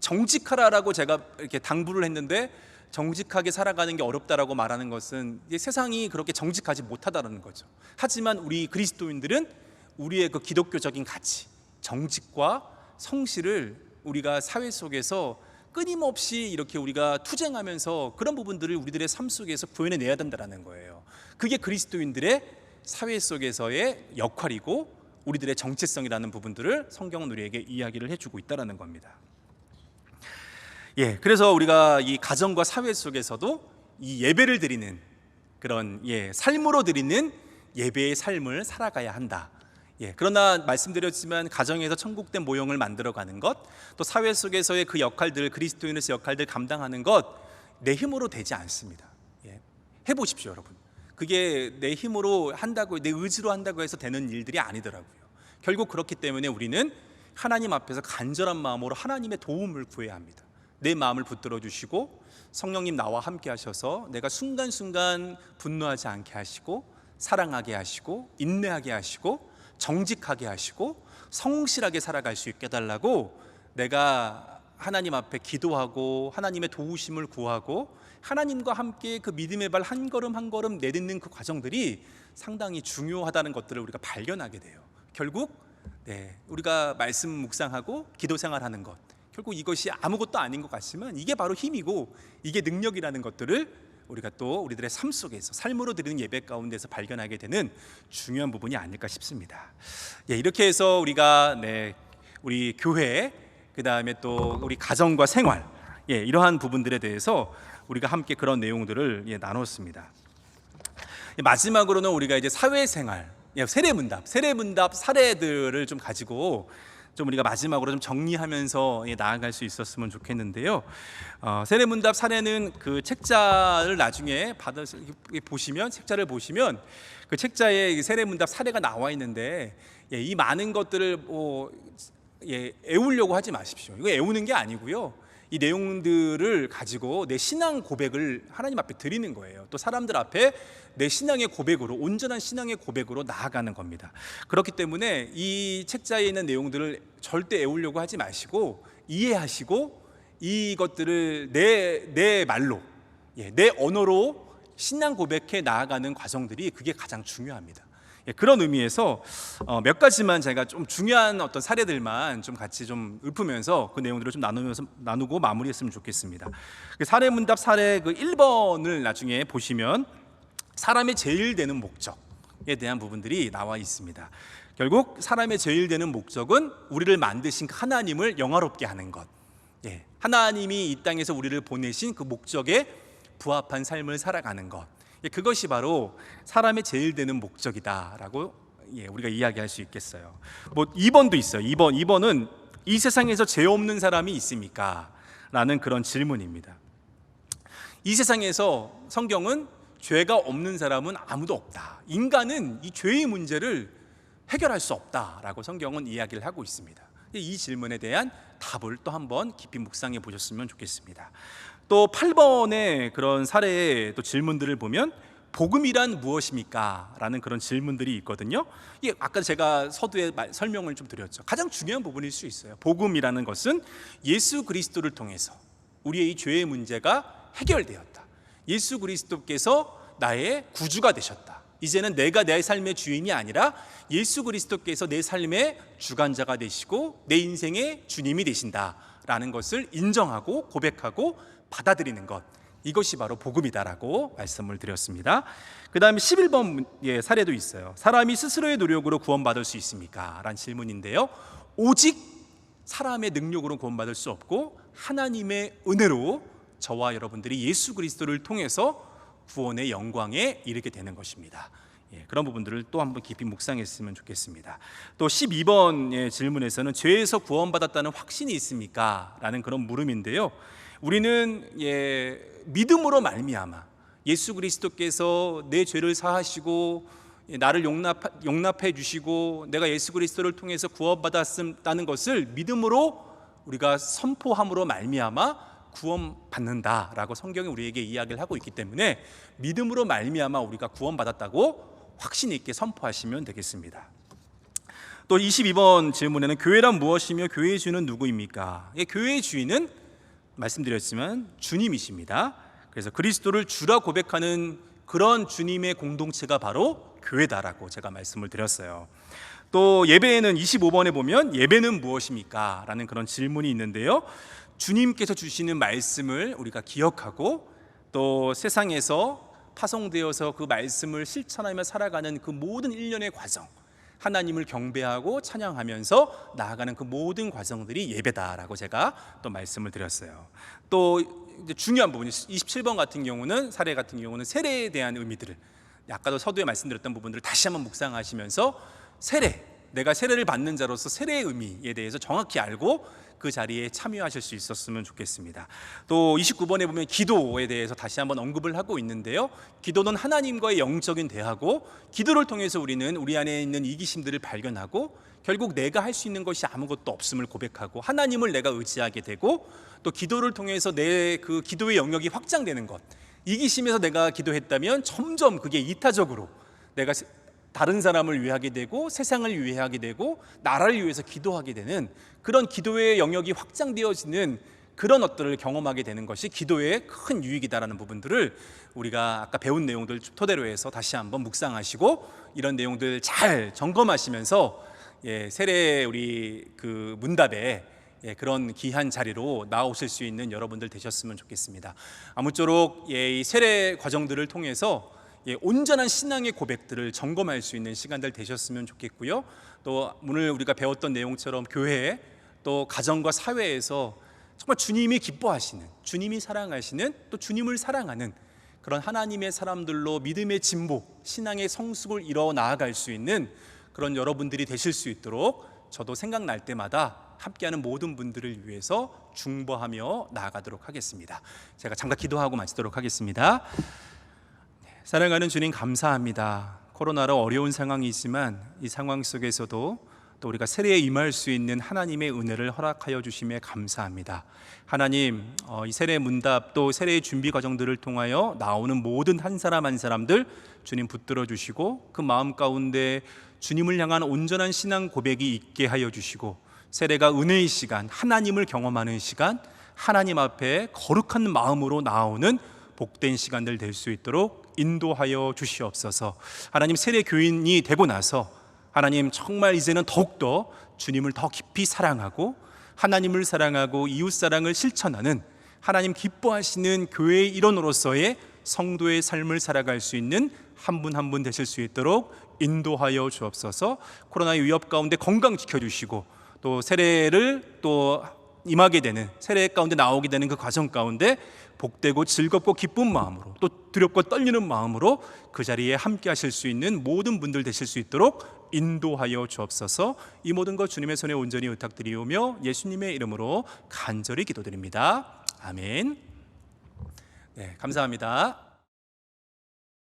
정직하라라고 제가 이렇게 당부를 했는데, 정직하게 살아가는 게 어렵다라고 말하는 것은 세상이 그렇게 정직하지 못하다는 거죠. 하지만 우리 그리스도인들은 우리의 그 기독교적인 가치, 정직과 성실을 우리가 사회 속에서 끊임없이 이렇게 우리가 투쟁하면서 그런 부분들을 우리들의 삶 속에서 구현해내야 된다는 거예요. 그게 그리스도인들의 사회 속에서의 역할이고 우리들의 정체성이라는 부분들을 성경은 우리에게 이야기를 해주고 있다는 겁니다. 그래서 우리가 이 가정과 사회 속에서도 이 예배를 드리는 그런 삶으로 드리는 예배의 삶을 살아가야 한다. 그러나 말씀드렸지만 가정에서 천국된 모형을 만들어가는 것, 또 사회 속에서의 그 역할들, 그리스도인으로서 역할들 감당하는 것, 내 힘으로 되지 않습니다. 해보십시오, 여러분. 그게 내 힘으로 한다고, 내 의지로 한다고 해서 되는 일들이 아니더라고요. 결국 그렇기 때문에 우리는 하나님 앞에서 간절한 마음으로 하나님의 도움을 구해야 합니다. 내 마음을 붙들어 주시고 성령님 나와 함께 하셔서 내가 순간순간 분노하지 않게 하시고, 사랑하게 하시고, 인내하게 하시고, 정직하게 하시고, 성실하게 살아갈 수 있게 해달라고 내가 하나님 앞에 기도하고 하나님의 도우심을 구하고 하나님과 함께 그 믿음의 발 한 걸음 한 걸음 내딛는 그 과정들이 상당히 중요하다는 것들을 우리가 발견하게 돼요. 결국 우리가 말씀 묵상하고 기도 생활하는 것, 결국 이것이 아무것도 아닌 것 같지만 이게 바로 힘이고 이게 능력이라는 것들을 우리가 또 우리들의 삶 속에서 삶으로 드리는 예배 가운데서 발견하게 되는 중요한 부분이 아닐까 싶습니다. 이렇게 해서 우리가 우리 교회, 그 다음에 또 우리 가정과 생활, 이러한 부분들에 대해서 우리가 함께 그런 내용들을 나눴습니다. 마지막으로는 우리가 이제 사회생활, 세례문답 사례들을 좀 가지고 좀 우리가 마지막으로 좀 정리하면서 나아갈 수 있었으면 좋겠는데요. 세례문답 사례는 그 책자를 나중에 보시면 그 책자에 세례문답 사례가 나와 있는데 이 많은 것들을 애우려고 하지 마십시오. 이거 애우는 게 아니고요. 이 내용들을 가지고 내 신앙 고백을 하나님 앞에 드리는 거예요. 또 사람들 앞에 내 신앙의 고백으로, 온전한 신앙의 고백으로 나아가는 겁니다. 그렇기 때문에 이 책자에 있는 내용들을 절대 애우려고 하지 마시고 이해하시고 이것들을 내 말로, 내 언어로 신앙 고백해 나아가는 과정들이 그게 가장 중요합니다. 그런 의미에서 몇 가지만 제가 좀 중요한 어떤 사례들만 좀 같이 좀 읊으면서 그 내용들을 좀 나누고 마무리했으면 좋겠습니다. 그 사례문답 사례 그 1번을 나중에 보시면 사람의 제일 되는 목적에 대한 부분들이 나와 있습니다. 결국 사람의 제일 되는 목적은 우리를 만드신 하나님을 영화롭게 하는 것, 하나님이 이 땅에서 우리를 보내신 그 목적에 부합한 삶을 살아가는 것, 그것이 바로 사람의 제일 되는 목적이다라고 우리가 이야기할 수 있겠어요. 2번도 있어요. 2번은 이 세상에서 죄 없는 사람이 있습니까? 라는 그런 질문입니다. 이 세상에서 성경은 죄가 없는 사람은 아무도 없다. 인간은 이 죄의 문제를 해결할 수 없다라고 성경은 이야기를 하고 있습니다. 이 질문에 대한 답을 또 한번 깊이 묵상해 보셨으면 좋겠습니다. 또 8번의 그런 사례의 또 질문들을 보면 복음이란 무엇입니까? 라는 그런 질문들이 있거든요. 아까 제가 서두에 설명을 좀 드렸죠. 가장 중요한 부분일 수 있어요. 복음이라는 것은 예수 그리스도를 통해서 우리의 이 죄의 문제가 해결되었다. 예수 그리스도께서 나의 구주가 되셨다. 이제는 내가 내 삶의 주인이 아니라 예수 그리스도께서 내 삶의 주관자가 되시고 내 인생의 주님이 되신다라는 것을 인정하고 고백하고 받아들이는 것, 이것이 바로 복음이다라고 말씀을 드렸습니다. 그 다음에 11번 사례도 있어요. 사람이 스스로의 노력으로 구원받을 수 있습니까? 라는 질문인데요. 오직 사람의 능력으로 구원받을 수 없고 하나님의 은혜로 저와 여러분들이 예수 그리스도를 통해서 구원의 영광에 이르게 되는 것입니다. 그런 부분들을 또 한번 깊이 묵상했으면 좋겠습니다. 또 12번의 질문에서는 죄에서 구원받았다는 확신이 있습니까? 라는 그런 물음인데요. 우리는 믿음으로 말미암아 예수 그리스도께서 내 죄를 사하시고 나를 용납해 주시고 내가 예수 그리스도를 통해서 구원받았다는 것을 믿음으로 우리가 선포함으로 말미암아 구원받는다라고 성경이 우리에게 이야기를 하고 있기 때문에 믿음으로 말미암아 우리가 구원받았다고 확신 있게 선포하시면 되겠습니다. 또 22번 질문에는 교회란 무엇이며 교회의 주인은 누구입니까? 교회의 주인은 말씀드렸지만 주님이십니다. 그래서 그리스도를 주라 고백하는 그런 주님의 공동체가 바로 교회다라고 제가 말씀을 드렸어요. 또 예배에는 25번에 보면 예배는 무엇입니까? 라는 그런 질문이 있는데요. 주님께서 주시는 말씀을 우리가 기억하고 또 세상에서 파송되어서 그 말씀을 실천하며 살아가는 그 모든 일련의 과정, 하나님을 경배하고 찬양하면서 나아가는 그 모든 과정들이 예배다라고 제가 또 말씀을 드렸어요. 또 이제 중요한 부분이 27번 같은 경우는 사례 같은 경우는 세례에 대한 의미들을 아까도 서두에 말씀드렸던 부분들을 다시 한번 묵상하시면서 내가 세례를 받는 자로서 세례의 의미에 대해서 정확히 알고 그 자리에 참여하실 수 있었으면 좋겠습니다. 또 29번에 보면 기도에 대해서 다시 한번 언급을 하고 있는데요. 기도는 하나님과의 영적인 대화고 기도를 통해서 우리는 우리 안에 있는 이기심들을 발견하고 결국 내가 할 수 있는 것이 아무것도 없음을 고백하고 하나님을 내가 의지하게 되고 또 기도를 통해서 내 그 기도의 영역이 확장되는 것, 이기심에서 내가 기도했다면 점점 그게 이타적으로 내가 다른 사람을 위하게 되고 세상을 위하게 되고 나라를 위해서 기도하게 되는 그런 기도의 영역이 확장되어지는 그런 것들을 경험하게 되는 것이 기도의 큰 유익이다라는 부분들을 우리가 아까 배운 내용들 토대로 해서 다시 한번 묵상하시고 이런 내용들 잘 점검하시면서 세례 우리 그 문답에 그런 귀한 자리로 나오실 수 있는 여러분들 되셨으면 좋겠습니다. 아무쪼록 이 세례 과정들을 통해서 온전한 신앙의 고백들을 점검할 수 있는 시간들 되셨으면 좋겠고요. 또 오늘 우리가 배웠던 내용처럼 교회 또 가정과 사회에서 정말 주님이 기뻐하시는, 주님이 사랑하시는, 또 주님을 사랑하는 그런 하나님의 사람들로 믿음의 진보, 신앙의 성숙을 이뤄 나아갈 수 있는 그런 여러분들이 되실 수 있도록 저도 생각날 때마다 함께하는 모든 분들을 위해서 중보하며 나아가도록 하겠습니다. 제가 잠깐 기도하고 마치도록 하겠습니다. 사랑하는 주님, 감사합니다. 코로나로 어려운 상황이지만 이 상황 속에서도 또 우리가 세례에 임할 수 있는 하나님의 은혜를 허락하여 주심에 감사합니다. 하나님, 이 세례 문답 또 세례의 준비 과정들을 통하여 나오는 모든 한 사람 한 사람들 주님 붙들어 주시고 그 마음 가운데 주님을 향한 온전한 신앙 고백이 있게 하여 주시고 세례가 은혜의 시간, 하나님을 경험하는 시간, 하나님 앞에 거룩한 마음으로 나오는 복된 시간들 될 수 있도록 인도하여 주시옵소서. 하나님, 세례 교인이 되고 나서 하나님 정말 이제는 더욱더 주님을 더 깊이 사랑하고 하나님을 사랑하고 이웃사랑을 실천하는 하나님 기뻐하시는 교회의 일원으로서의 성도의 삶을 살아갈 수 있는 한 분 한 분 되실 수 있도록 인도하여 주옵소서. 코로나의 위협 가운데 건강 지켜주시고 또 세례를 또 임하게 되는, 세례 가운데 나오게 되는 그 과정 가운데 복되고 즐겁고 기쁜 마음으로 또 두렵고 떨리는 마음으로 그 자리에 함께 하실 수 있는 모든 분들 되실 수 있도록 인도하여 주옵소서. 이 모든 것 주님의 손에 온전히 의탁드리오며 예수님의 이름으로 간절히 기도드립니다. 아멘. 감사합니다.